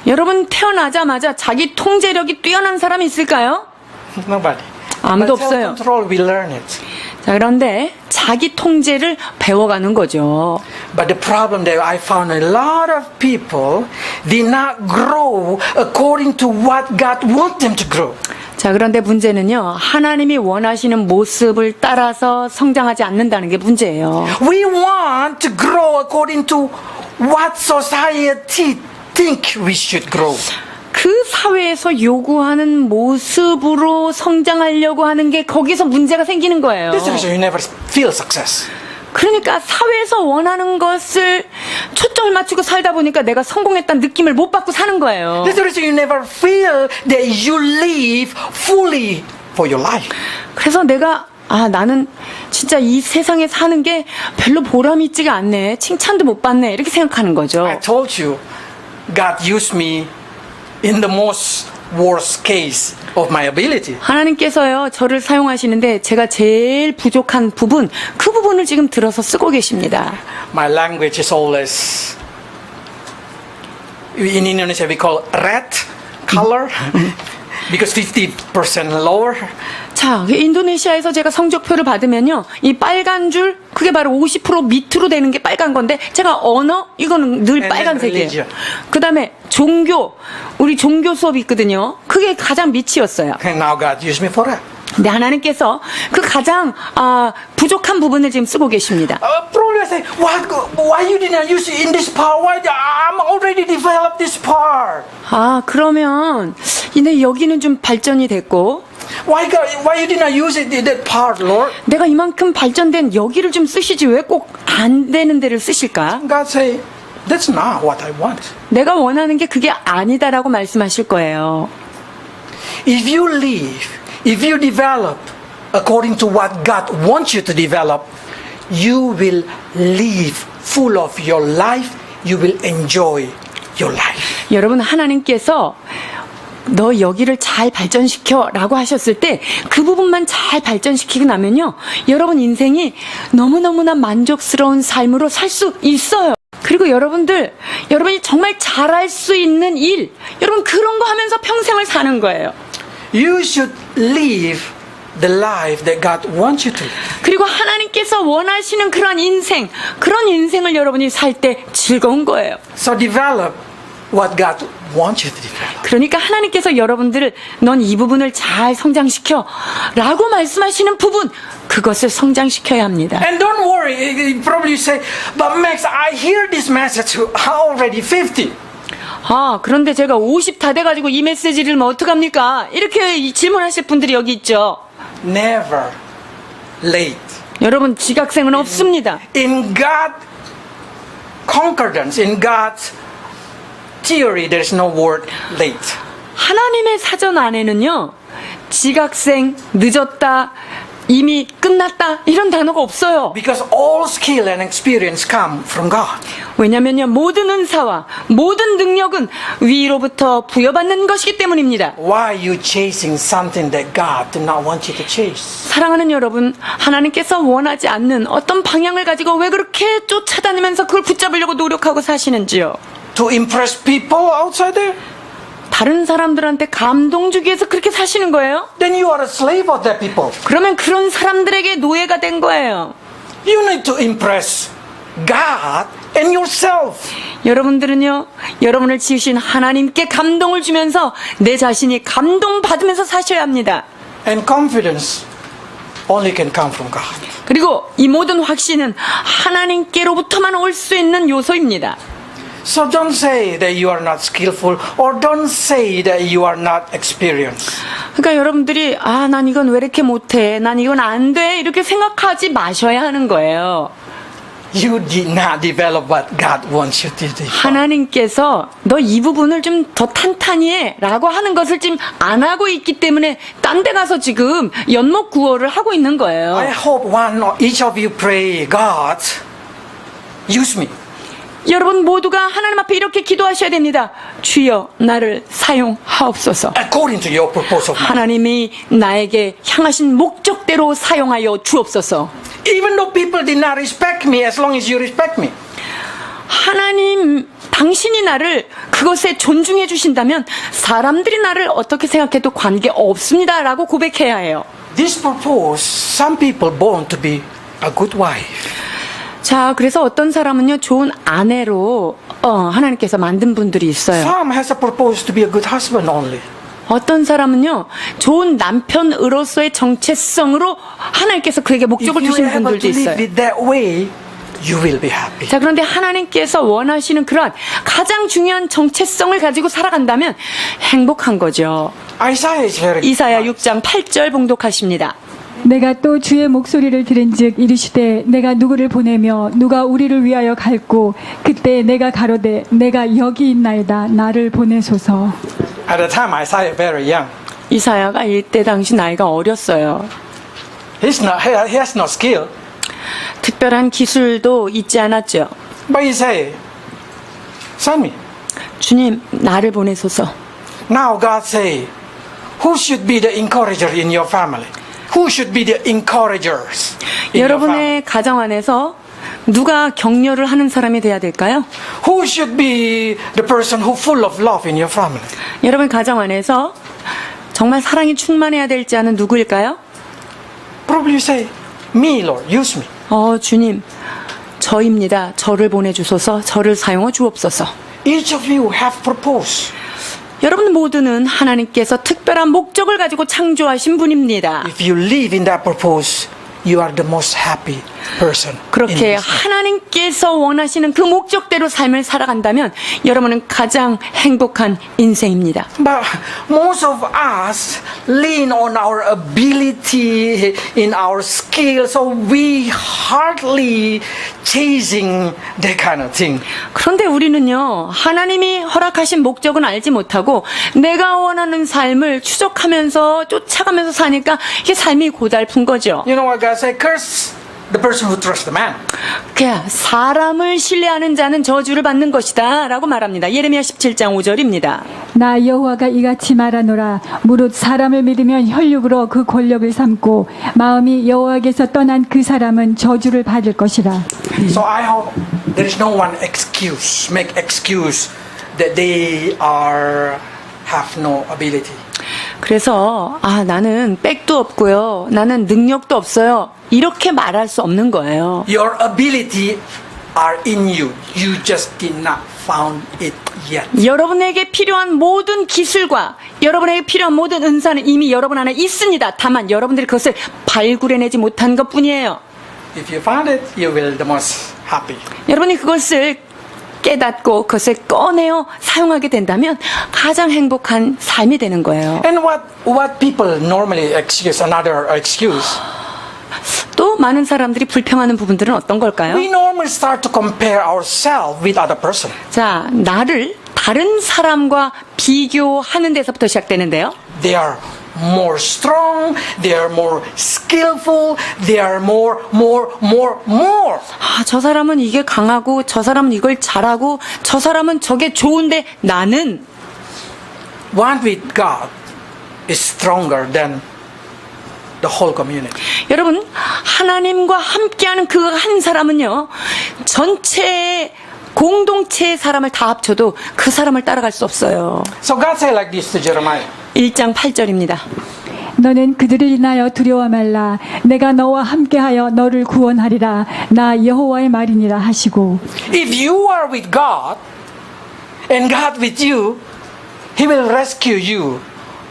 여러분 태어나자마자 자기 통제력이 뛰어난 사람이 있을까요? Nobody. 아무도 But 없어요. self-control, we learn it. 자, 그런데 자기 통제를 배워가는 거죠. But the problem that I found a lot of people did not grow according to what God wants them to grow. 자, 그런데 문제는요 하나님이 원하시는 모습을 따라서 성장하지 않는다는 게 문제예요. We want to grow according to what society think we should grow. 그 사회에서 요구하는 모습으로 성장하려고 하는 게 거기서 문제가 생기는 거예요. This is the reason you never feel success. 그러니까 사회에서 원하는 것을 초점을 맞추고 살다 보니까 내가 성공했다는 느낌을 못 받고 사는 거예요. This is the reason you never feel that you live fully for your life. 그래서 내가 나는 진짜 이 세상에 사는 게 별로 보람이 있지가 않네. 칭찬도 못 받네. 이렇게 생각하는 거죠. I told you, God used me in the most worst case of my ability. 하나님께서요 저를 사용하시는데 제가 제일 부족한 부분 그 부분을 지금 들어서 쓰고 계십니다. My language is always, in Indonesia we call red color because 50% lower. 자, 인도네시아에서 제가 성적표를 받으면요 이 빨간 줄 그게 바로 50% 밑으로 되는 게 빨간 건데 제가 언어 이거는 늘 And 빨간색이에요. religion. 그 다음에 종교 우리 종교 수업이 있거든요. 그게 가장 밑이었어요. And now God used me for that. 근데 하나님께서 그 가장 부족한 부분을 지금 쓰고 계십니다. Probably I say, why you did not use it in this part? Why I'm already developed this part? 그러면 근데 여기는 좀 발전이 됐고 Why you did not use it in that part, Lord? 내가 이만큼 발전된 여기를 좀 쓰시지 왜 꼭 안 되는 데를 쓰실까? God say, that's not what I want. 내가 원하는 게 그게 아니다라고 말씀하실 거예요. If you live, if you develop according to what God wants you to develop, you will live full of your life. You will enjoy your life. 여러분, 하나님께서 너 여기를 잘 발전시켜 라고 하셨을 때 그 부분만 잘 발전시키고 나면요, 여러분 인생이 너무너무나 만족스러운 삶으로 살 수 있어요. 그리고 여러분이 정말 잘할 수 있는 일, 여러분 그런 거 하면서 평생을 사는 거예요. You should live the life that God wants you to live. 그리고 하나님께서 원하시는 그런 인생을 여러분이 살 때 즐거운 거예요. So develop what God wants you to develop. 그러니까 하나님께서 여러분들을 넌 이 부분을 잘 성장시켜 라고 말씀하시는 부분, 그것을 성장시켜야 합니다. And don't worry, probably you say, but Max, I hear this message already 50. 그런데 제가 50 다 돼가지고 이 메시지를 뭐 어떡합니까? 이렇게 질문하실 분들이 여기 있죠. Never late. 여러분, 지각생은 없습니다. In God concordance, in God's theory, there is no word late. 하나님의 사전 안에는요, 지각생, 늦었다, 이미 끝났다 이런 단어가 없어요. Because all skill and experience come from God. 왜냐면요, 모든 은사와 모든 능력은 위로부터 부여받는 것이기 때문입니다. Why are you chasing something that God did not want you to chase? 사랑하는 여러분, 하나님께서 원하지 않는 어떤 방향을 가지고 왜 그렇게 쫓아다니면서 그걸 붙잡으려고 노력하고 사시는지요? To impress people outside there? 다른 사람들한테 감동 주기 위해서 그렇게 사시는 거예요? Then you are a slave of that people. 그러면 그런 사람들에게 노예가 된 거예요. You need to impress God and yourself. 여러분들은요, 여러분을 지으신 하나님께 감동을 주면서 내 자신이 감동받으면서 사셔야 합니다. And confidence only can come from God. 그리고 이 모든 확신은 하나님께로부터만 올 수 있는 요소입니다. So don't say that you are not skillful or don't say that you are not experienced. 그러니까 여러분들이 난 이건 왜 이렇게 못해, 난 이건 안 돼, 이렇게 생각하지 마셔야 하는 거예요. You did not develop what God wants you to do. 하나님께서 너 이 부분을 좀 더 탄탄히 해 라고 하는 것을 지금 안 하고 있기 때문에 딴 데 가서 지금 연목구호를 하고 있는 거예요. I hope each of you pray, God, use me. 여러분 모두가 하나님 앞에 이렇게 기도하셔야 됩니다. 주여 나를 사용하옵소서. According to your purpose of mind. 하나님이 나에게 향하신 목적대로 사용하여 주옵소서. Even though people did not respect me, as long as you respect me. 하나님, 당신이 나를 그것에 존중해 주신다면 사람들이 나를 어떻게 생각해도 관계 없습니다 라고 고백해야 해요. This purpose, some people born to be a good wife. 자, 그래서 어떤 사람은요, 좋은 아내로 하나님께서 만든 분들이 있어요. Some has a purpose to be a good husband only. 어떤 사람은요, 좋은 남편으로서의 정체성으로 하나님께서 그에게 목적을 If you 주신 are able 분들도 to live 있어요. it that way, you will be happy. 자, 그런데 하나님께서 원하시는 그런 가장 중요한 정체성을 가지고 살아간다면 행복한 거죠. Isaiah is very 이사야 6장 8절 봉독하십니다. 내가 또 주의 목소리를 들은즉 이르시되 내가 누구를 보내며 누가 우리를 위하여 갈고 그때 내가 가로되 내가 여기 있나이다 나를 보내소서. At the time, Isaiah very young. 이사야가 이때 당시 나이가 어렸어요. He has no skill. 특별한 기술도 있지 않았죠. But he say, send me. 주님, 나를 보내소서. Now God say, who should be the encourager in your family? Who should be the encouragers in your family? 여러분의 가정 안에서 누가 격려를 하는 사람이 돼야 될까요? Who should be the person who full of love in your family? 여러분 가정 안에서 정말 사랑이 충만해야 될지 아는 누구일까요? Probably you say, me, Lord, use me. 주님, 저입니다. 저를 보내주소서, 저를 사용해 주옵소서. Each of you have purpose. 여러분 모두는 하나님께서 특별한 목적을 가지고 창조하신 분입니다. If you live in that purpose, you are the most happy, person. in 그렇게 this life. 하나님께서 원하시는 그 목적대로 삶을 살아간다면 여러분은 가장 행복한 인생입니다. But most of us lean on our ability, in our skill, so we hardly chasing that kind of thing. 그런데 우리는요, 하나님이 허락하신 목적은 알지 못하고 내가 원하는 삶을 추적하면서 쫓아가면서 사니까 이게 삶이 고달픈 거죠. You know what God said? Curse the person who trusts the man. 그냥 사람을 신뢰하는 자는 저주를 받는 것이다 라고 말합니다. 예레미야 17장 5절입니다. 나 여호와가 이같이 말하노라. 무릇 사람을 믿으면 혈육으로 그 권력을 삼고 마음이 여호와께서 떠난 그 사람은 저주를 받을 것이라. So I hope there is no one make excuse that they have no ability. 그래서 나는 백도 없고요. 나는 능력도 없어요. 이렇게 말할 수 없는 거예요. Your ability are in you. You just did not found it yet. 여러분에게 필요한 모든 기술과 여러분에게 필요한 모든 은사는 이미 여러분 안에 있습니다. 다만 여러분들이 그것을 발굴해내지 못한 것뿐이에요. If you found it, you will the most happy. 여러분이 그것을 깨닫고 그것을 꺼내어 사용하게 된다면 가장 행복한 삶이 되는 거예요. And what people normally excuse, another excuse, 또 많은 사람들이 불평하는 부분들은 어떤 걸까요? we normally start to compare ourselves with other person. 자, 나를 다른 사람과 비교하는 데서부터 시작되는데요. They are more strong, they are more skillful, they are more. 저 사람은 이게 강하고 저 사람은 이걸 잘하고 저 사람은 저게 좋은데 나는 One with God is stronger than the whole community. 여러분 하나님과 함께하는 그 한 사람은요 전체의 공동체의 사람을 다 합쳐도 그 사람을 따라갈 수 없어요. So God said like this to Jeremiah. 1장 8절입니다. 너는 그들을 인하여 두려워 말라. 내가 너와 함께하여 너를 구원하리라. 나 여호와의 말이니라 하시고. If you are with God and God with you, He will rescue you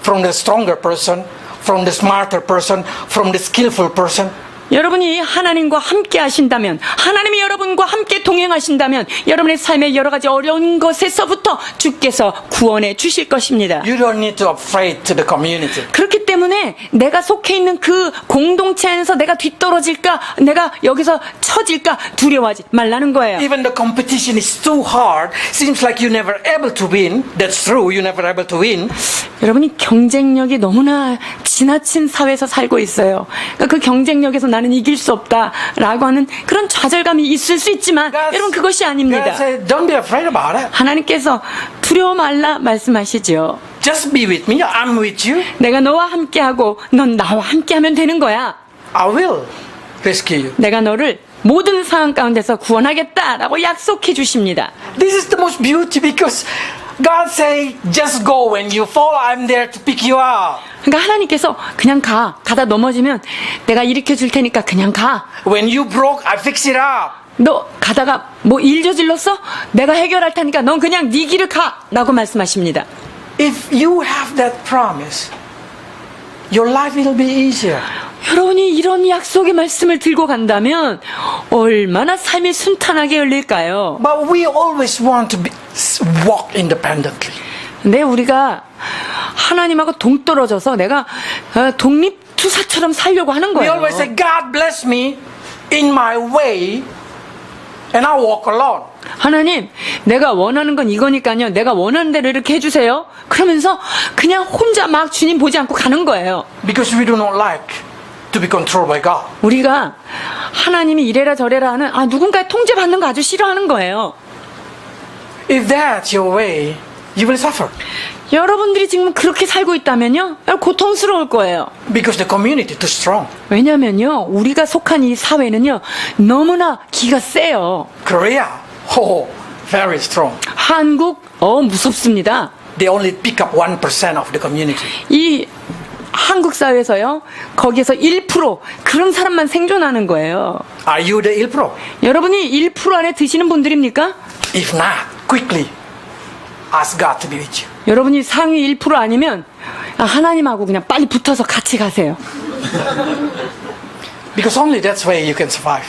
from the stronger person, from the smarter person, from the skillful person. 여러분이 하나님과 함께 하신다면 하나님이 여러분과 함께 동행하신다면 여러분의 삶의 여러 가지 어려운 것에서부터 주께서 구원해 주실 것입니다. You don't need to afraid to the community. 그렇기 때문에 내가 속해 있는 그 공동체 안에서 내가 뒤떨어질까 내가 여기서 처질까 두려워하지 말라는 거예요. Even the competition is too hard, seems like you're never able to win. That's true, you're never able to win. 여러분이 경쟁력이 너무나 지나친 사회에서 살고 있어요. 그러니까 그 경쟁력에서 나는 이길 수 없다라고 하는 그런 좌절감이 있을 수 있지만 여러분 그것이 아닙니다. God said, don't be afraid about it. 하나님께서 두려워 말라 말씀하시죠. Just be with me, I'm with you. 내가 너와 함께하고 넌 나와 함께하면 되는 거야. I will rescue you. 내가 너를 모든 상황 가운데서 구원하겠다라고 약속해 주십니다. This is the most beauty because God say, just go. When you fall, I'm there to pick you up. 그러니까 하나님께서 그냥 가다 넘어지면 내가 일으켜 줄 테니까 그냥 가. When you broke, I fix it up. 너 가다가 뭐 일 저질렀어? 내가 해결할 테니까 넌 그냥 네 길을 가 라고 말씀하십니다. If you have that promise, your life will be easier. 여러분이 이런 약속의 말씀을 들고 간다면 얼마나 삶이 순탄하게 열릴까요? But we always want to walk independently. 근데 우리가 하나님하고 동떨어져서 내가 독립투사처럼 살려고 하는 We 거예요. always say, God bless me in my way and I walk alone. 하나님, 내가 원하는 건 이거니까요. 내가 원하는 대로 이렇게 해주세요. 그러면서 그냥 혼자 막 주님 보지 않고 가는 거예요. Because we do not like to be controlled by God. 우리가 하나님이 이래라 저래라 하는 누군가의 통제받는 거 아주 싫어하는 거예요. If that's your way, you will suffer. 여러분들이 지금 그렇게 살고 있다면요. 고통스러울 거예요. Because the community is too strong. 왜냐면요. 우리가 속한 이 사회는요. 너무나 기가 세요. Korea, very strong. 한국, 무섭습니다. They only pick up 1% of the community. 이 한국 사회에서요. 거기에서 1% 그런 사람만 생존하는 거예요. Are you the 1%? 여러분이 1% 안에 드시는 분들입니까? If not, quickly ask God to be with you. 여러분이 상위 1% 아니면 하나님하고 그냥 빨리 붙어서 같이 가세요. Because only that's way you can survive.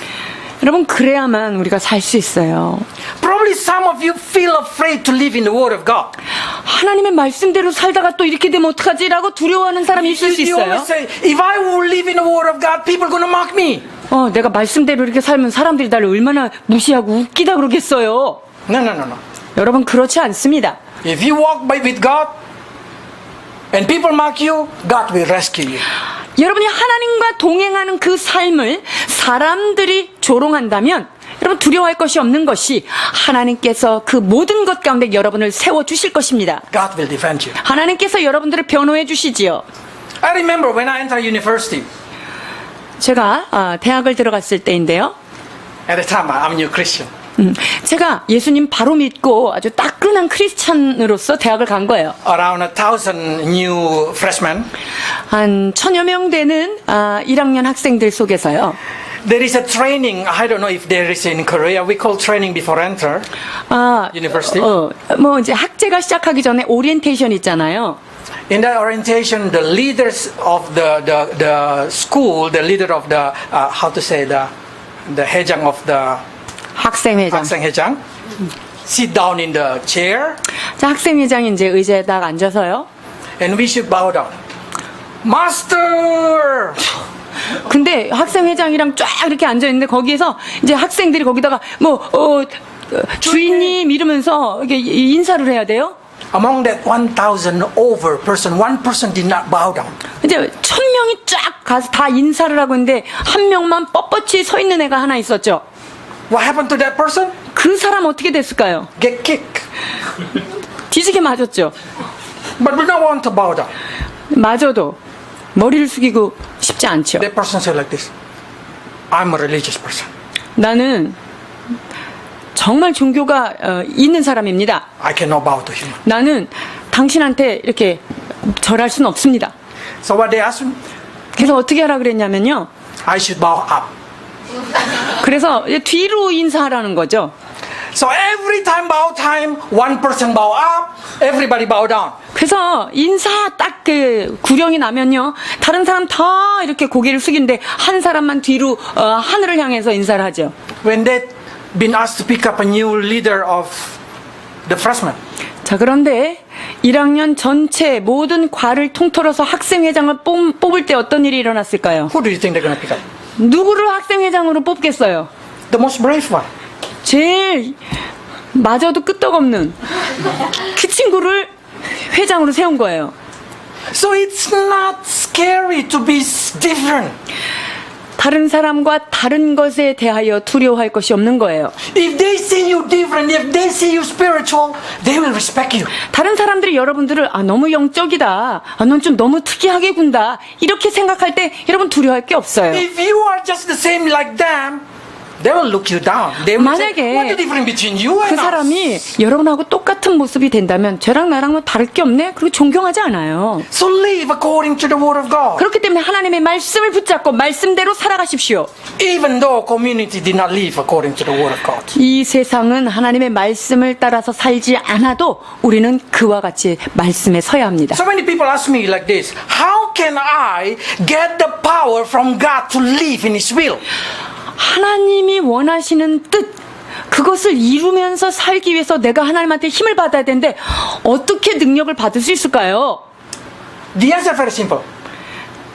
여러분, 그래야만 우리가 살 수 있어요. Probably some of you feel afraid to live in the Word of God. 하나님의 말씀대로 살다가 또 이렇게 되면 어떡하지라고 두려워하는 사람이 있을 수 You 있어요. always say, if I will live in the Word of God, people are going to mock me. 내가 말씀대로 이렇게 살면 사람들이 나를 얼마나 무시하고 웃기다 그러겠어요. No, no, no, no. 여러분, 그렇지 않습니다. If you walk with God and people mock you, God will rescue you. 여러분이 하나님과 동행하는 그 삶을 사람들이 조롱한다면 여러분 두려워할 것이 없는 것이 하나님께서 그 모든 것 가운데 여러분을 세워주실 것입니다. God will defend you. 하나님께서 여러분들을 변호해 주시지요. I remember when I entered university. 제가 대학을 들어갔을 때인데요. At the time, I'm a new Christian. 제가 예수님 바로 믿고 아주 따끈한 크리스찬으로서 대학을 간 거예요. Around 1,000 new freshmen. 한 1000여 명 되는 1학년 학생들 속에서요. There is a training. I don't know if there is in Korea. We call training before enter university. 뭐 이제 학제가 시작하기 전에 오리엔테이션 있잖아요. In that orientation, the leaders of the school, the leader of the how to say the 회장 of the 학생회장. 학생회장, sit down in the chair, 자, 학생회장이 이제 의자에다 앉아서요. and we should bow down. Master. 근데 학생회장이랑 쫙 이렇게 앉아 있는데 거기에서 이제 학생들이 거기다가 주인님 이러면서 이렇게 인사를 해야 돼요. Among that 1,000 over person, one person did not bow down. 이제 1000명이 쫙 가서 다 인사를 하고 있는데 한 명만 뻣뻣이 서 있는 애가 하나 있었죠. What happened to that person? 그 사람 어떻게 됐을까요? Get kicked. 뒤지게 맞았죠. But we don't want to bow down. 맞아도 머리를 숙이고 싶지 않죠. That person said like this. I'm a religious person. 나는 정말 종교가 있는 사람입니다. I cannot bow to human. 나는 당신한테 이렇게 절할 수는 없습니다. So what they asked me? 그래서 어떻게 하라 그랬냐면요. I should bow up. 그래서 이제 뒤로 인사하라는 거죠. So every time bow time, one person bow up, everybody bow down. 그래서 인사 딱 그 구령이 나면요. 다른 사람 다 이렇게 고개를 숙이는데 한 사람만 뒤로 하늘을 향해서 인사를 하죠. When they been asked to pick up a new leader of the freshmen, 자, 그런데 1학년 전체 모든 과를 통틀어서 학생회장을 뽑을 때 어떤 일이 일어났을까요? who do you think they're going to pick up? 누구를 학생회장으로 뽑겠어요? The most brave one. 제일 맞아도 끄떡없는 그 친구를 회장으로 세운 거예요. So it's not scary to be different. 다른 사람과 다른 것에 대하여 두려워할 것이 없는 거예요. If they see you different, if they see you spiritual, they will respect you. 다른 사람들이 여러분들을 너무 영적이다, 넌 좀 너무 특이하게 군다 이렇게 생각할 때 여러분 두려워할 게 없어요. If you are just the same like them, they will look you down. They will say, 만약에 what's the difference between you 그 and us? 사람이 여러분하고 똑같은 모습이 된다면 쟤랑 나랑 뭐 다를 게 없네? 그리고 존경하지 않아요. So live according to the word of God. 그렇기 때문에 하나님의 말씀을 붙잡고 말씀대로 살아가십시오. Even though community did not live according to the word of God. 이 세상은 하나님의 말씀을 따라서 살지 않아도 우리는 그와 같이 말씀에 서야 합니다. So many people ask me like this, how can I get the power from God to live in His will? 하나님이 원하시는 뜻, 그것을 이루면서 살기 위해서 내가 하나님한테 힘을 받아야 되는데 어떻게 능력을 받을 수 있을까요? The answer is very simple.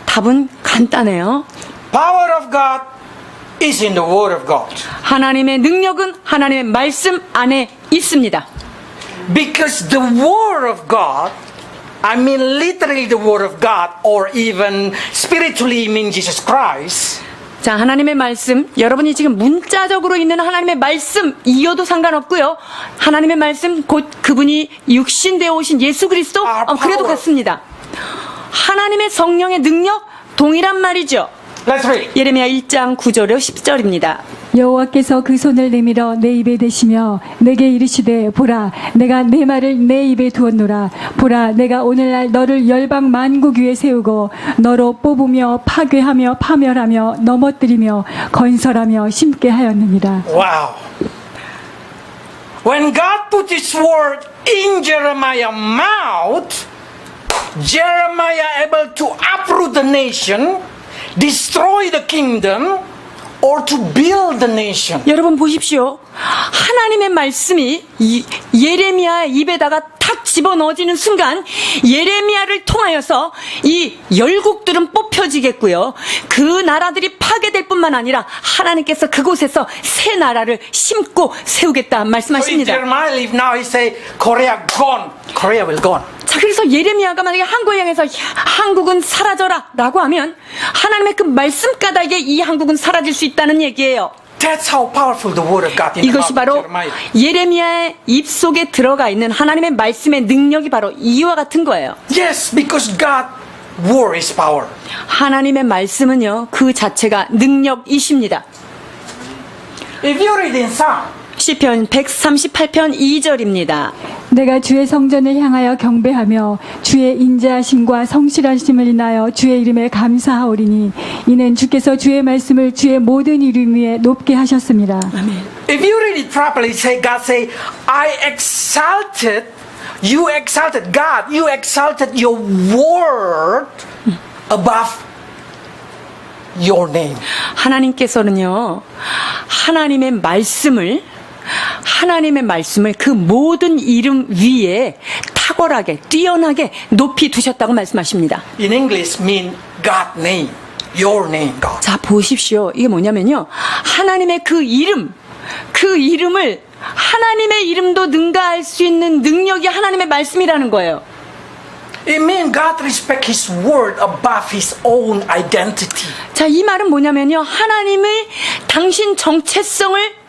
답은 간단해요. Power of God is in the word of God. 하나님의 능력은 하나님의 말씀 안에 있습니다. Because the word of God, I mean literally the word of God, or even spiritually mean Jesus Christ. 자, 하나님의 말씀, 여러분이 지금 문자적으로 있는 하나님의 말씀 이어도 상관없고요. 하나님의 말씀, 곧 그분이 육신되어 오신 예수 그리스도, 그래도 같습니다. 하나님의 성령의 능력, 동일한 말이죠. Let's read. 예레미야 1장 9절로 10절입니다. 여호와께서 그 손을 내밀어 내 입에 대시며 내게 이르시되 보라 내가 내 말을 내 입에 두었노라 보라 내가 오늘날 너를 열방 만국 위에 세우고 너로 뽑으며 파괴하며 파멸하며 넘어뜨리며 건설하며 심게 하였느니라. Wow. When God put His word in Jeremiah's mouth, Jeremiah able to uproot the nation, destroy the kingdom, or to build the nation. 여러분 보십시오. 하나님의 말씀이 예레미야의 입에다가 탁 집어넣어지는 순간 예레미야를 통하여서 이 열국들은 뽑혀지겠고요. 그 나라들이 파괴될 뿐만 아니라 하나님께서 그곳에서 새 나라를 심고 세우겠다 So if 말씀하십니다. Jeremiah leave now, he say, Korea gone. Korea will gone. 자, 그래서 예레미야가 만약에 한국을 향해서 한국은 사라져라 라고 하면 하나님의 그 말씀 까닭에 이 한국은 사라질 수 있다는 얘기예요. That's how powerful the word of God in the 이것이 mouth of 바로 Jeremiah. 예레미야의 입속에 들어가 있는 하나님의 말씀의 능력이 바로 이와 같은 거예요. Yes, because God word is power. 하나님의 말씀은요, 그 자체가 능력이십니다. If you read in Psalm, 시편 138편 2절입니다. 내가 주의 성전을 향하여 경배하며 주의 인자하심과 성실하심을 인하여 주의 이름에 감사하오리니 이는 주께서 주의 말씀을 주의 모든 이름 위에 높게 하셨습니다. if you read it properly, God say, you exalted God, you exalted your word above your name. 하나님께서는요, 하나님의 말씀을 그 모든 이름 위에 탁월하게, 뛰어나게 높이 두셨다고 말씀하십니다. In English, mean God name, your name, God. 자, 보십시오. 이게 뭐냐면요. 하나님의 그 이름을 하나님의 이름도 능가할 수 있는 능력이 하나님의 말씀이라는 거예요. It means God respect His word above His own identity. 자, 이 말은 뭐냐면요. 하나님의 당신 정체성을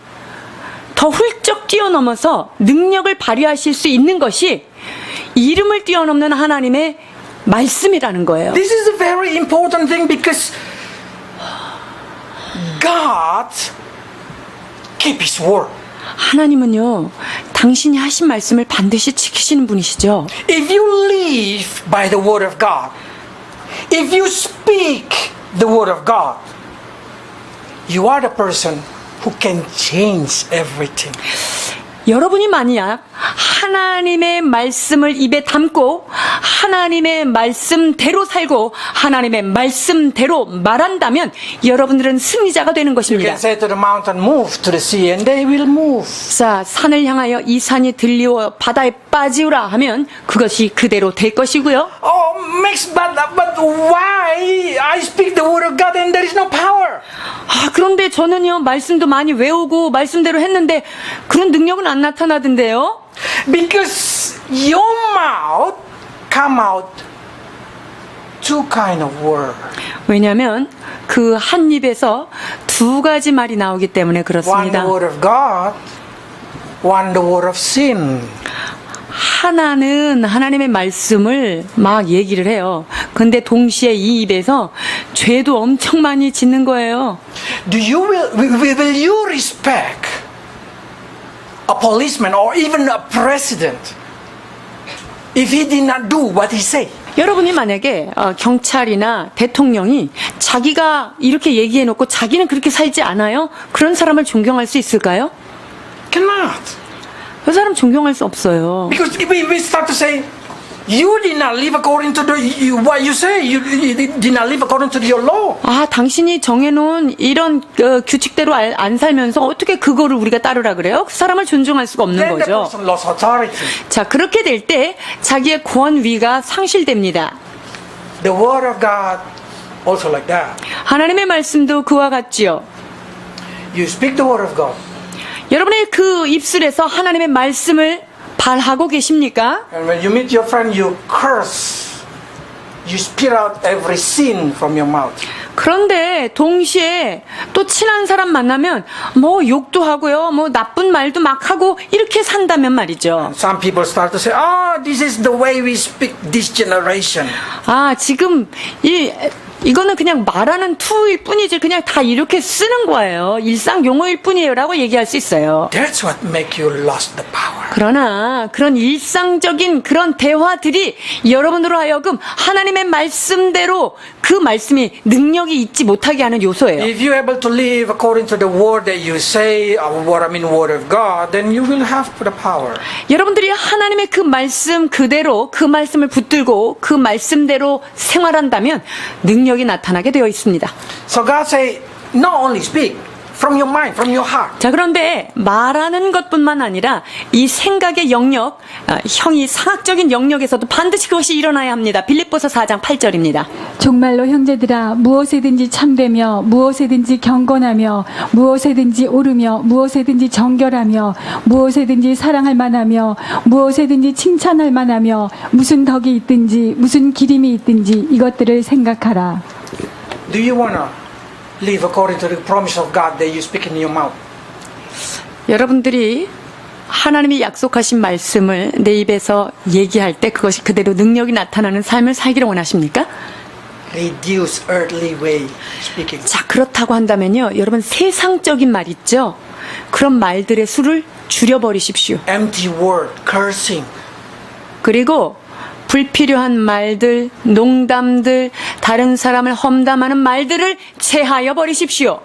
더 훌쩍 뛰어넘어서 능력을 발휘하실 수 있는 것이 이름을 뛰어넘는 하나님의 말씀이라는 거예요. This is a very important thing because God keep His word. 하나님은요, 당신이 하신 말씀을 반드시 지키시는 분이시죠. If you live by the word of God, if you speak the word of God, you are the person who can change everything. 여러분이 만약 하나님의 말씀을 입에 담고 하나님의 말씀대로 살고 하나님의 말씀대로 말한다면 여러분들은 승리자가 되는 You 것입니다. can say to the mountain, move to the sea, and they will move. 자, 산을 향하여 이 산이 들리어 바다에 빠지우라 하면 그것이 그대로 될 것이고요. Oh, Max, but why I speak the word of God and there is no power? 아, 그런데 저는요, 말씀도 많이 외우고 말씀대로 했는데 그런 능력은 안 나타나던데요. Because your mouth come out two kind of word. 왜냐하면 그 한 입에서 두 가지 말이 나오기 때문에 One 그렇습니다. the word of God, one the word of sin. 하나는 하나님의 말씀을 막 얘기를 해요. 근데 동시에 이 입에서 죄도 엄청 많이 짓는 거예요. Will you respect a policeman or even a president if he did not do what he say? 여러분이 만약에 경찰이나 대통령이 자기가 이렇게 얘기해놓고 자기는 그렇게 살지 않아요? 그런 사람을 존경할 수 있을까요? Cannot. 그 사람 존경할 수 없어요. Because if we start to say, you did not live according to what you say, you did not live according to your law. 아, 당신이 정해놓은 이런 규칙대로 안 살면서 어떻게 그거를 우리가 따르라 그래요? 그 사람을 존중할 수가 없는 Then the 거죠. person lost authority. 자, 그렇게 될 때 자기의 권위가 상실됩니다. The word of God also like that. 하나님의 말씀도 그와 같지요. You speak the word of God. 여러분의 그 입술에서 하나님의 말씀을 발하고 계십니까? And when you meet your friend, you curse. You spit out every sin from your mouth. 그런데 동시에 또 친한 사람 만나면 뭐 욕도 하고요, 뭐 나쁜 말도 막 하고 이렇게 산다면 말이죠. Some people start to say, oh, this is the way we speak this generation. 아, 지금 이거는 그냥 말하는 투일 뿐이지 그냥 다 이렇게 쓰는 거예요. 일상 용어일 뿐이에요라고 얘기할 수 있어요. That's what make you lost the power. 그러나 그런 일상적인 그런 대화들이 여러분으로 하여금 하나님의 말씀대로 그 말씀이 능력이 있지 못하게 하는 요소예요. If you're able to live according to the word that you say, word of God, then you will have the power. 여러분들이 하나님의 그 말씀 그대로 그 말씀을 붙들고 그 말씀대로 생활한다면 능력이 나타나게 되어 있습니다. So God say, not only speak, from your mind, from your heart. 자, 그런데 말하는 것뿐만 아니라 이 생각의 영역, 형이 상학적인 영역에서도 반드시 그것이 일어나야 합니다. 빌립보서 4장 8절입니다. 정말로 형제들아 무엇에든지 참되며 무엇에든지 경건하며 무엇에든지 옳으며 무엇에든지 정결하며 무엇에든지 사랑할 만하며 무엇에든지 칭찬할 만하며 무슨 덕이 있든지 무슨 기림이 있든지 이것들을 생각하라. Do you want to live according to the promise of God that you speak in your mouth? 여러분들이 하나님이 약속하신 말씀을 내 입에서 얘기할 때 그것이 그대로 능력이 나타나는 삶을 살기를 원하십니까? Reduce earthly way speaking. 자, 그렇다고 한다면요, 여러분 세상적인 말 있죠? 그런 말들의 수를 줄여버리십시오. Empty word, cursing. 그리고 불필요한 말들, 농담들, 다른 사람을 험담하는 말들을 제하여 버리십시오.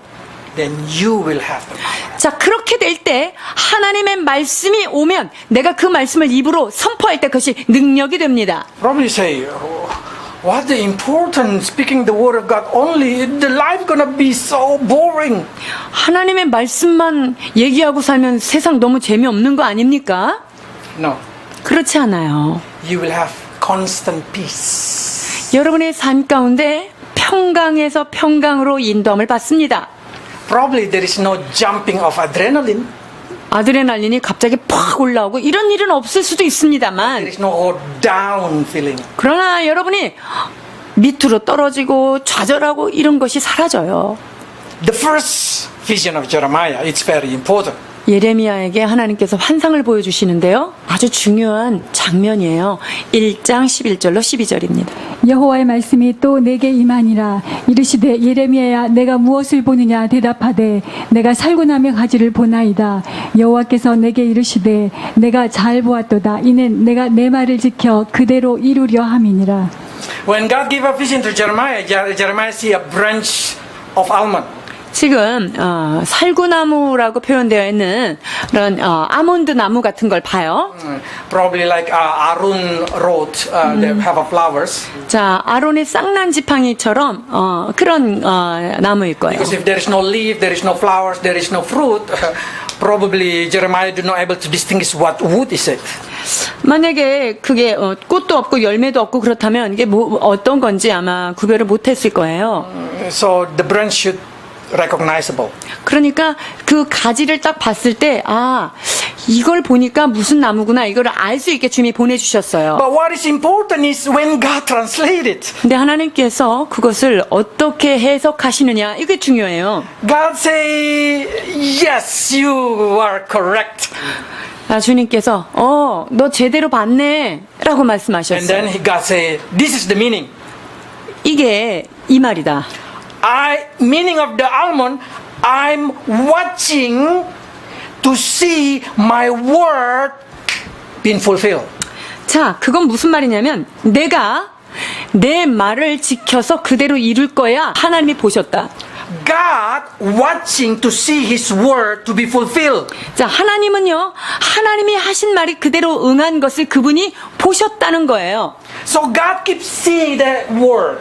Then you will have the power. 자, 그렇게 될 때 하나님의 말씀이 오면 내가 그 말씀을 입으로 선포할 때 그것이 능력이 됩니다. Probably say, oh, what's the important speaking the word of God only? The life gonna be so boring. 하나님의 말씀만 얘기하고 살면 세상 너무 재미없는 거 아닙니까? No, 그렇지 않아요. you will have constant peace. 여러분의 삶 가운데 평강에서 평강으로 인도함을 받습니다. Probably there is no jumping of adrenaline. 아드레날린이 갑자기 팍 올라오고 이런 일은 없을 수도 There 있습니다만, is no down feeling. 그러나 여러분이 밑으로 떨어지고 좌절하고 이런 것이 사라져요. The first vision of Jeremiah, it's very important. 예레미야에게 하나님께서 환상을 보여주시는데요, 아주 중요한 장면이에요. 1장 11절로 12절입니다. 여호와의 말씀이 또 내게 임하니라. 이르시되 예레미야야 내가 무엇을 보느냐 대답하되 내가 살구나무의 가지를 보나이다. 여호와께서 내게 이르시되 내가 잘 보았도다. 이는 내가 내 말을 지켜 그대로 이루려 함이니라. When God gave a vision to Jeremiah, Jeremiah see a branch of almond. 지금 살구나무라고 표현되어 있는 그런 아몬드 나무 같은 걸 봐요. Probably like Arun road, they have flowers. 자, 아론의 쌍난 지팡이처럼 그런 나무일 거예요. Because if there is no leaf, there is no flowers, there is no fruit, probably Jeremiah do not able to distinguish what wood is it. 만약에 그게 꽃도 없고 열매도 없고 그렇다면 이게 뭐 어떤 건지 아마 구별을 못했을 거예요. So the branch should recognizable. 그러니까 그 가지를 딱 봤을 때, 아, 이걸 보니까 무슨 나무구나, 이걸 알 수 있게 주님이 보내주셨어요. But what is important is when God translated. 근데 하나님께서 그것을 어떻게 해석하시느냐, 이게 중요해요. God say, yes, you are correct. 주님께서 너 제대로 봤네 라고 And 말씀하셨어요. then God say, this is the meaning. 이게 이 말이다. Meaning of the almond, I'm watching to see my word being fulfilled. 자, 그건 무슨 말이냐면 내가 내 말을 지켜서 그대로 이룰 거야. 하나님이 보셨다. God watching to see His word to be fulfilled. 자, 하나님은요, 하나님이 하신 말이 그대로 응한 것을 그분이 보셨다는 거예요. So God keeps seeing that word.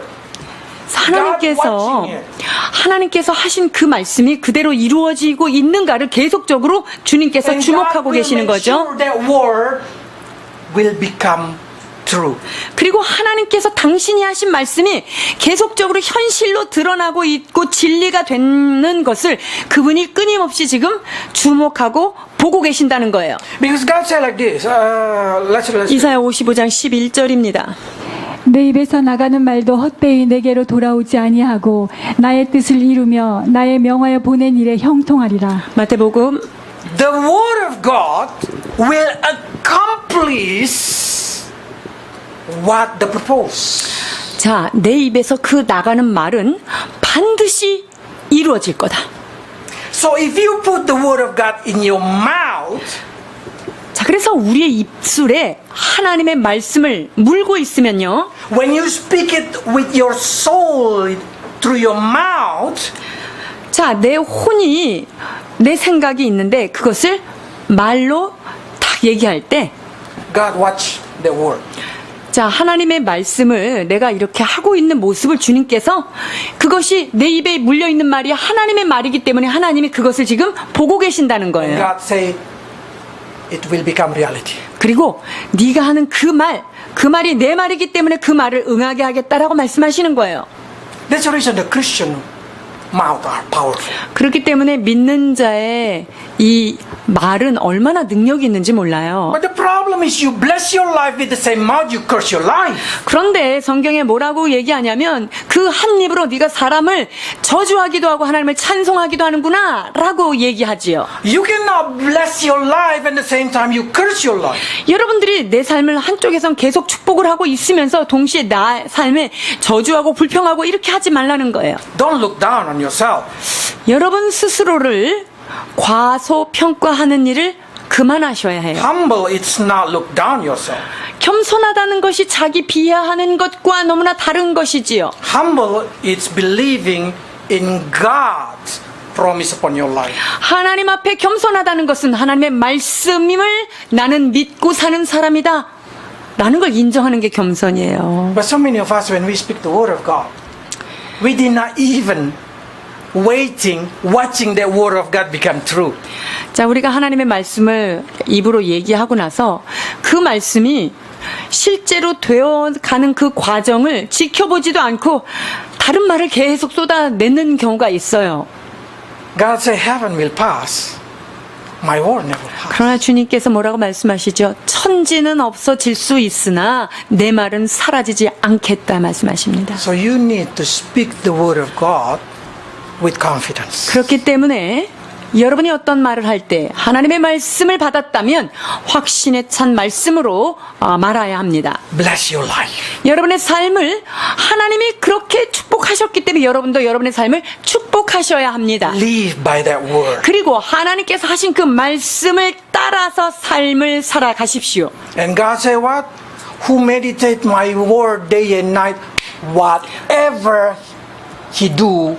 하나님께서 하신 그 말씀이 그대로 이루어지고 있는가를 계속적으로 주님께서 And 주목하고 God will 계시는 make 거죠. sure that word will become true. 그리고 하나님께서 당신이 하신 말씀이 계속적으로 현실로 드러나고 있고 진리가 되는 것을 그분이 끊임없이 지금 주목하고 보고 계신다는 거예요. Because God said like this. Let's 이사야 55장 11절입니다. 내 입에서 나가는 말도 헛되이 내게로 돌아오지 아니하고 나의 뜻을 이루며 나의 명하여 보낸 일에 형통하리라. 마태복음 The word of God will accomplish what the purpose. 자, 내 입에서 그 나가는 말은 반드시 이루어질 거다. So if you put the word of God in your mouth, 자, 그래서 우리의 입술에 하나님의 말씀을 물고 있으면요, when you speak it with your soul through your mouth, 자, 내 혼이 내 생각이 있는데 그것을 말로 딱 얘기할 때, God watch the word. 자, 하나님의 말씀을 내가 이렇게 하고 있는 모습을 주님께서 그것이 내 입에 물려있는 말이 하나님의 말이기 때문에 하나님이 그것을 지금 보고 계신다는 거예요. God say it will become reality. 그리고 네가 하는 그 말이 내 말이기 때문에 그 말을 응하게 하겠다라고 말씀하시는 거예요. That's the reason the Christian mouth are powerful. 그렇기 때문에 믿는 자의 이 말은 얼마나 능력이 있는지 몰라요. But the problem is you bless your life with the same mouth you curse your life. 그런데 성경에 뭐라고 얘기하냐면 그 한 입으로 네가 사람을 저주하기도 하고 하나님을 찬송하기도 하는구나 라고 얘기하지요. You cannot bless your life and at the same time you curse your life. 여러분들이 내 삶을 한쪽에선 계속 축복을 하고 있으면서 동시에 나 삶에 저주하고 불평하고 이렇게 하지 말라는 거예요. Don't look down on yourself. 여러분 스스로를 과소평가하는 일을 그만하셔야 해요. Humble, it's not look down yourself. 겸손하다는 것이 자기 비하하는 것과 너무나 다른 것이지요. Humble, it's believing in God's promise upon your life. 하나님 앞에 겸손하다는 것은 하나님의 말씀임을 나는 믿고 사는 사람이다 라는 걸 인정하는 게 겸손이에요. But so many of us, when we speak the word of God, we did not even watching that word of God become true. 자, 우리가 하나님의 말씀을 입으로 얘기하고 나서 그 말씀이 실제로 되어가는 그 과정을 지켜보지도 않고 다른 말을 계속 쏟아내는 경우가 있어요. God said, heaven will pass. My word never pass. 그러나 주님께서 뭐라고 말씀하시죠? 천지는 없어질 수 있으나 내 말은 사라지지 않겠다 말씀하십니다. So you need to speak the word of God with confidence. 그렇기 때문에 여러분이 어떤 말을 할 때 하나님의 말씀을 받았다면 확신에 찬 말씀으로 말아야 합니다. Bless your life. 여러분의 삶을 하나님이 그렇게 축복하셨기 때문에 여러분도 여러분의 삶을 축복하셔야 합니다. Live by that word. 그리고 하나님께서 하신 그 말씀을 따라서 삶을 살아가십시오. And God said what? Who meditate my word day and night, whatever he do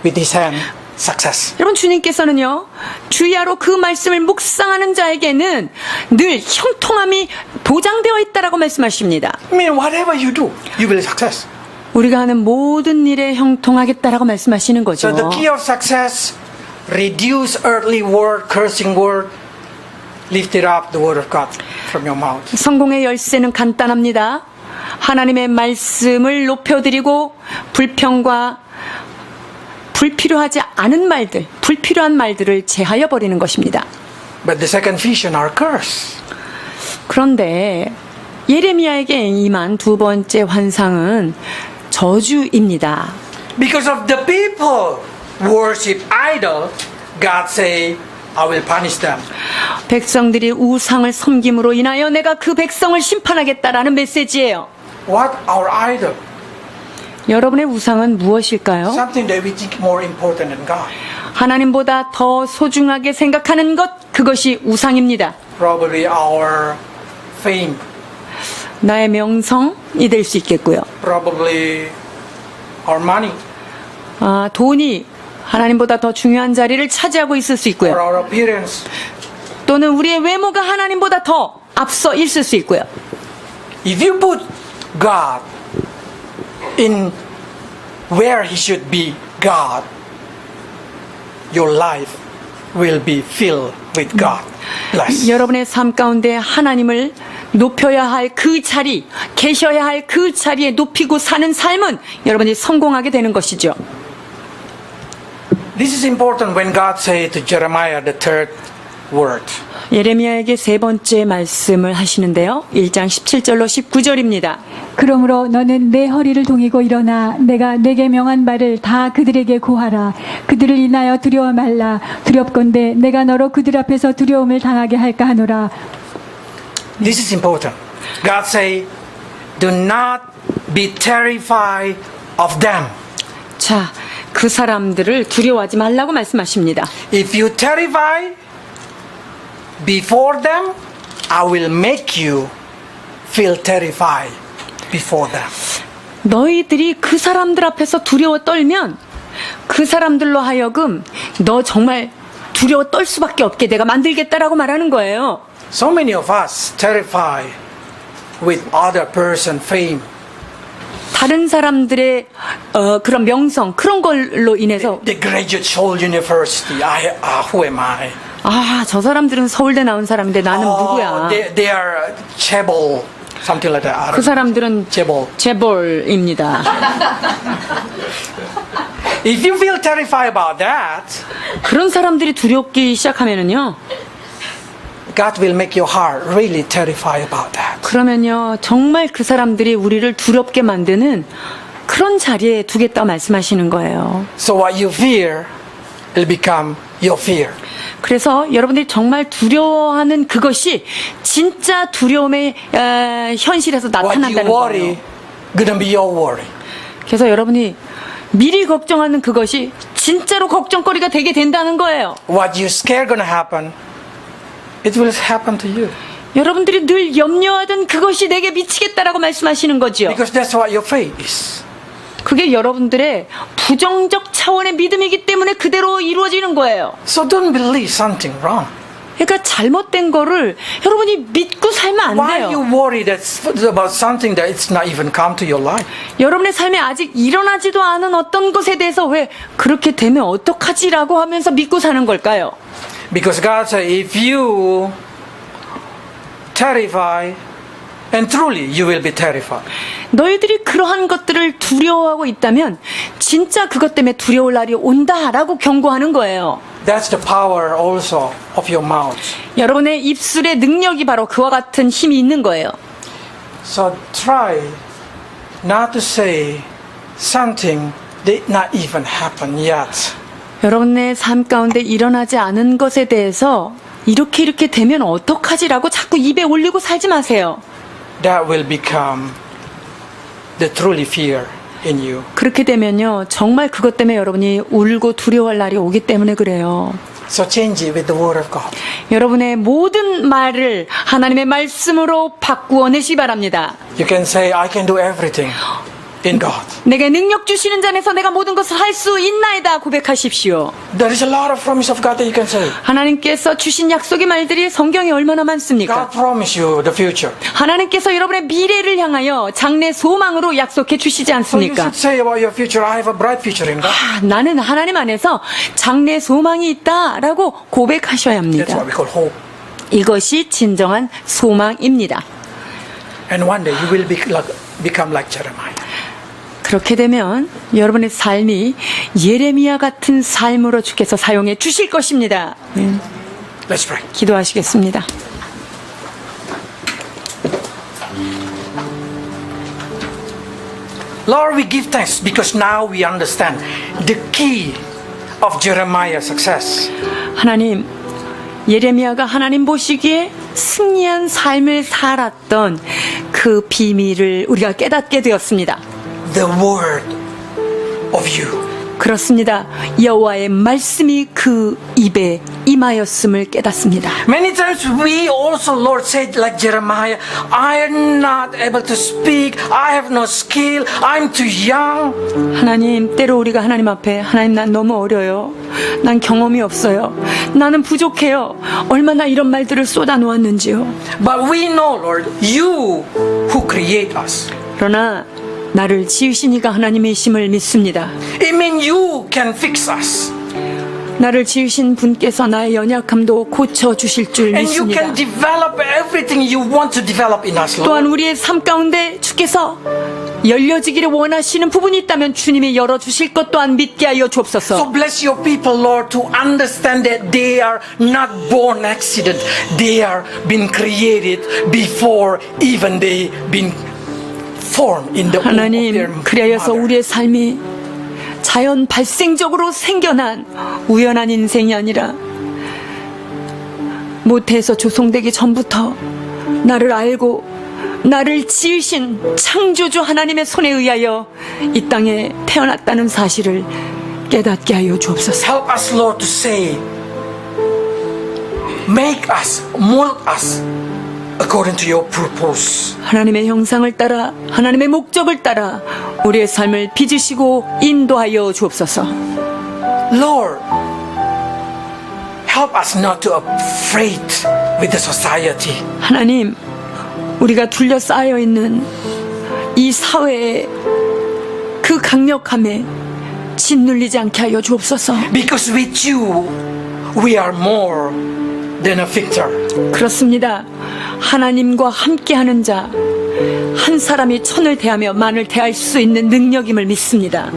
with his hand, success. 여러분 주님께서는요 주야로 그 말씀을 묵상하는 자에게는 늘 형통함이 보장되어 있다라고 말씀하십니다. I mean, whatever you do, you will success. 우리가 하는 모든 일에 형통하겠다라고 말씀하시는 거죠. So the key of success, reduce earthly word, cursing word, lift it up the word of God from your mouth. 성공의 열쇠는 간단합니다. 하나님의 말씀을 높여드리고 불평과 불필요하지 않은 말들, 불필요한 말들을 제하여 버리는 것입니다. But the second vision are curse. 그런데 예레미야에게 임한 두 번째 환상은 저주입니다. Because of the people worship idol, God say, I will punish them. 백성들이 우상을 섬김으로 인하여 내가 그 백성을 심판하겠다라는 메시지예요. What our idol? 여러분의 우상은 무엇일까요? Something that we think more important than God. 하나님보다 더 소중하게 생각하는 것, 그것이 우상입니다. Probably our fame. 나의 명성이 될 수 있겠고요. Probably our money 돈이 하나님보다 더 중요한 자리를 차지하고 있을 수 or 있고요. our appearance. 또는 우리의 외모가 하나님보다 더 앞서 있을 수 있고요. If you put God in where he should be, God, your life will be filled with God. Bless. 여러분의 삶 가운데 하나님을 높여야 할 그 자리, 계셔야 할 그 자리에 높이고 사는 삶은 여러분이 성공하게 되는 것이죠. This is important when God said to Jeremiah the third word. 예레미야에게 세 번째 말씀을 하시는데요. 1장 17절로 19절입니다. 그러므로 너는 내 허리를 동이고 일어나 내가 내게 명한 바를 다 그들에게 고하라. 그들을 인하여 두려워 말라. 두렵건대 내가 너로 그들 앞에서 두려움을 당하게 할까 하노라. This is important. God say, do not be terrified of them. 자, 그 사람들을 두려워하지 말라고 말씀하십니다. If you terrify before them, I will make you feel terrified before them. 너희들이 그 사람들 앞에서 두려워 떨면 그 사람들로 하여금 너 정말 두려워 떨 수밖에 없게 내가 만들겠다라고 말하는 거예요. So many of us terrified with other person fame. 다른 사람들의 그런 명성 그런 걸로 인해서 They graduate Seoul University. Who am I? 저 사람들은 서울대 나온 사람인데 나는 누구야? They are chaebol, something like that. I 그 don't know. 사람들은 chaebol. 재벌입니다. If you feel terrified about that, 그런 사람들이 두렵기 시작하면은요. God will make your heart really terrified about that. 그러면요 정말 그 사람들이 우리를 두렵게 만드는 그런 자리에 두겠다 말씀하시는 거예요. So what you fear will become your fear. 그래서 여러분들이 정말 두려워하는 그것이 진짜 두려움의 현실에서 What you 나타난다는 worry, 거예요. gonna be your worry. 그래서 여러분이 미리 걱정하는 그것이 진짜로 걱정거리가 되게 된다는 거예요. What you scare gonna happen, it will happen to you. 여러분들이 늘 염려하던 그것이 내게 미치겠다라고 말씀하시는 거지요. Because that's what your faith is. 그게 여러분들의 부정적 차원의 믿음이기 때문에 그대로 이루어지는 거예요. So don't believe something wrong. 그러니까 잘못된 거를 여러분이 믿고 살면 안 Why you 돼요. worry about something that it's not even come to your life? 여러분의 삶에 아직 일어나지도 않은 어떤 것에 대해서 왜 그렇게 되면 어떡하지라고 하면서 믿고 사는 걸까요? Because God said, if you terrify, and truly you will be terrified. 너희들이 그러한 것들을 두려워하고 있다면 진짜 그것 때문에 두려울 날이 온다라고 경고하는 거예요. That's the power also of your mouth. 여러분의 입술의 능력이 바로 그와 같은 힘이 있는 거예요. So try not to say something that not even happened yet. 여러분의 삶 가운데 일어나지 않은 것에 대해서 이렇게 되면 어떡하지라고 자꾸 입에 올리고 살지 마세요. That will become the truly fear in you. 그렇게 되면요 정말 그것 때문에 여러분이 울고 두려워할 날이 오기 때문에 그래요. So change it with the word of God. 여러분의 모든 말을 하나님의 말씀으로 바꾸어 내시 바랍니다. You can say, I can do everything in God. 내게 능력 주시는 자에서 내가 모든 것을 할 수 있나이다 고백하십시오. There is a lot of promise of God that you can say. 하나님께서 주신 약속의 말들이 성경에 얼마나 많습니까? God promised you the future. 하나님께서 여러분의 미래를 향하여 장래 소망으로 약속해 주시지 So you 않습니까? should say about your future, I have a bright future in God. 나는 하나님 안에서 장래 소망이 있다라고 고백하셔야 That's 합니다. what we call hope. 이것이 진정한 소망입니다. And one day you will become like Jeremiah. 그렇게 되면 여러분의 삶이 예레미야 같은 삶으로 주께서 사용해 주실 것입니다. Let's pray. 기도하시겠습니다. Lord, we give thanks because now we understand the key of Jeremiah's success. 하나님, 예레미야가 하나님 보시기에 승리한 삶을 살았던 그 비밀을 우리가 깨닫게 되었습니다. The word of you. 그렇습니다. 여호와의 말씀이 그 입에 임하였음을 깨닫습니다. Many times we also, Lord, said like Jeremiah, I am not able to speak, I have no skill, I'm too young. 하나님, 때로 우리가 하나님 앞에 하나님 난 너무 어려요. 난 경험이 없어요. 나는 부족해요. 얼마나 이런 말들을 쏟아 놓았는지요. But we know, Lord, you who create us. 그러나 나를 지으신 이가 하나님이심을 믿습니다. It means you can fix us. 나를 지으신 분께서 나의 연약함도 고쳐주실 줄 And you 믿습니다. can develop everything you want to develop in us, 또한 Lord. 우리의 삶 가운데 주께서 열려지기를 원하시는 부분이 있다면 주님이 열어주실 것 또한 믿게 하여 So 주옵소서. bless your people, Lord, to understand that they are not born accident. They are been created before even they been formed in the womb of their 하나님, 그리하여서 mother. 우리의 삶이 자연 발생적으로 생겨난 우연한 인생이 아니라 모태에서 조성되기 전부터 나를 알고 나를 지으신 창조주 하나님의 손에 의하여 이 땅에 태어났다는 사실을 깨닫게 하여 주옵소서. Help us, Lord, to say, make us, mold us according to your purpose. 하나님의 형상을 따라 하나님의 목적을 따라 우리의 삶을 빚으시고 인도하여 주옵소서. Lord, help us not to afraid with the society. 하나님, 우리가 둘러싸여 있는 이 사회의 그 강력함에 짓눌리지 않게 하여 주옵소서. Because with you, we are more than a victor. 그렇습니다. 하나님과 함께하는 자, 한 사람이 천을 대하며 만을 대할 수 있는 능력임을 믿습니다.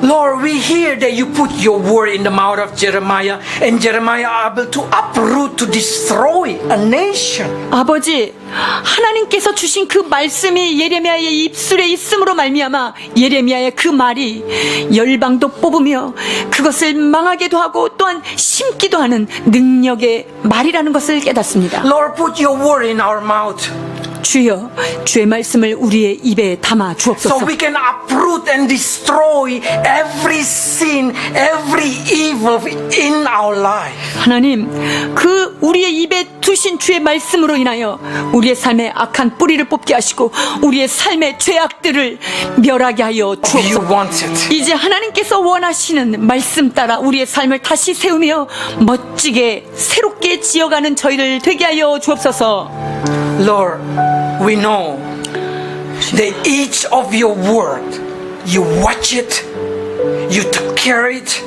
Lord, we hear that you put your word in the mouth of Jeremiah, and Jeremiah able to uproot, to destroy a nation. 아버지, 하나님께서 주신 그 말씀이 예레미야의 입술에 있음으로 말미암아 예레미야의 그 말이 열방도 뽑으며 그것을 망하게도 하고 또한 심기도 하는 능력의 말이라는 것을 깨닫습니다. Lord, put your word in our mouth, 주여, 주의 말씀을 우리의 입에 담아 so 주옵소서. we can uproot and destroy every sin, every evil in our life. 하나님, 그 우리의 입에 두신 주의 말씀으로 인하여 우리의 삶에 악한 뿌리를 뽑게 하시고 우리의 삶의 죄악들을 멸하게 하여 You 주옵소서. want it. 이제 하나님께서 원하시는 말씀 따라 우리의 삶을 다시 세우며 멋지게 새롭게 지어가는 저희를 되게 하여 주옵소서. Lord, we know that each of your word, you watch it, you take care of it,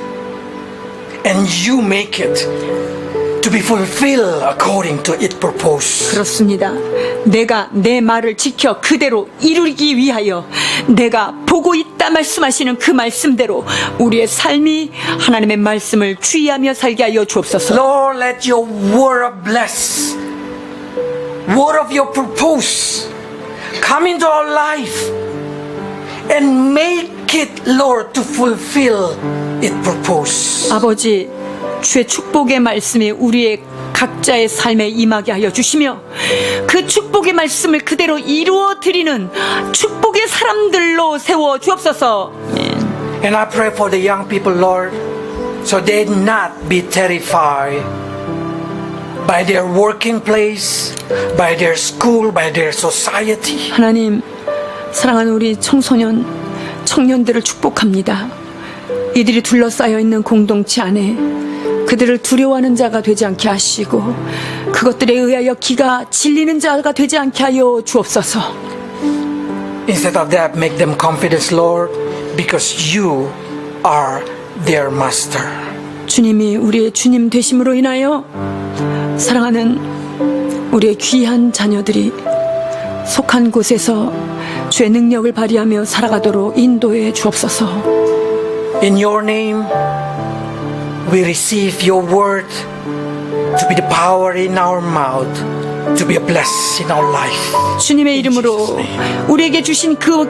and you make it to be fulfilled according to its purpose. 그렇습니다. 내가 내 말을 지켜 그대로 이루기 위하여 내가 보고 있다 말씀하시는 그 말씀대로 우리의 삶이 하나님의 말씀을 주의하며 살게 하여 주옵소서. Lord, let your word of bless, word of your purpose come into our life and make it, Lord, to fulfill its purpose. 아버지, 주의 축복의 말씀이 우리의 각자의 삶에 임하게 하여 주시며 그 축복의 말씀을 그대로 이루어 드리는 축복의 사람들로 세워 주옵소서. And I pray for the young people, Lord, so they not be terrified by their working place, by their school, by their society. 하나님, 사랑하는 우리 청소년, 청년들을 축복합니다. 이들이 둘러싸여 있는 공동체 안에 그들을 두려워하는 자가 되지 않게 하시고 그것들에 의하여 기가 질리는 자가 되지 않게 하여 주옵소서. Instead of that, make them confidence, Lord, because you are their master. 주님이 우리의 주님 되심으로 인하여 사랑하는 우리의 귀한 자녀들이 속한 곳에서 주의 능력을 발휘하며 살아가도록 인도해 주옵소서. In your name, we receive your word to be the power in our mouth, to be a blessing in our life. 주님의 이름으로 우리에게 주신 그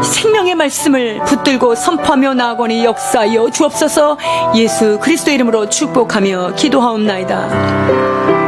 생명의 말씀을 붙들고 선포하며 나아가니 역사하여 주옵소서. 예수 그리스도의 이름으로 축복하며 기도하옵나이다.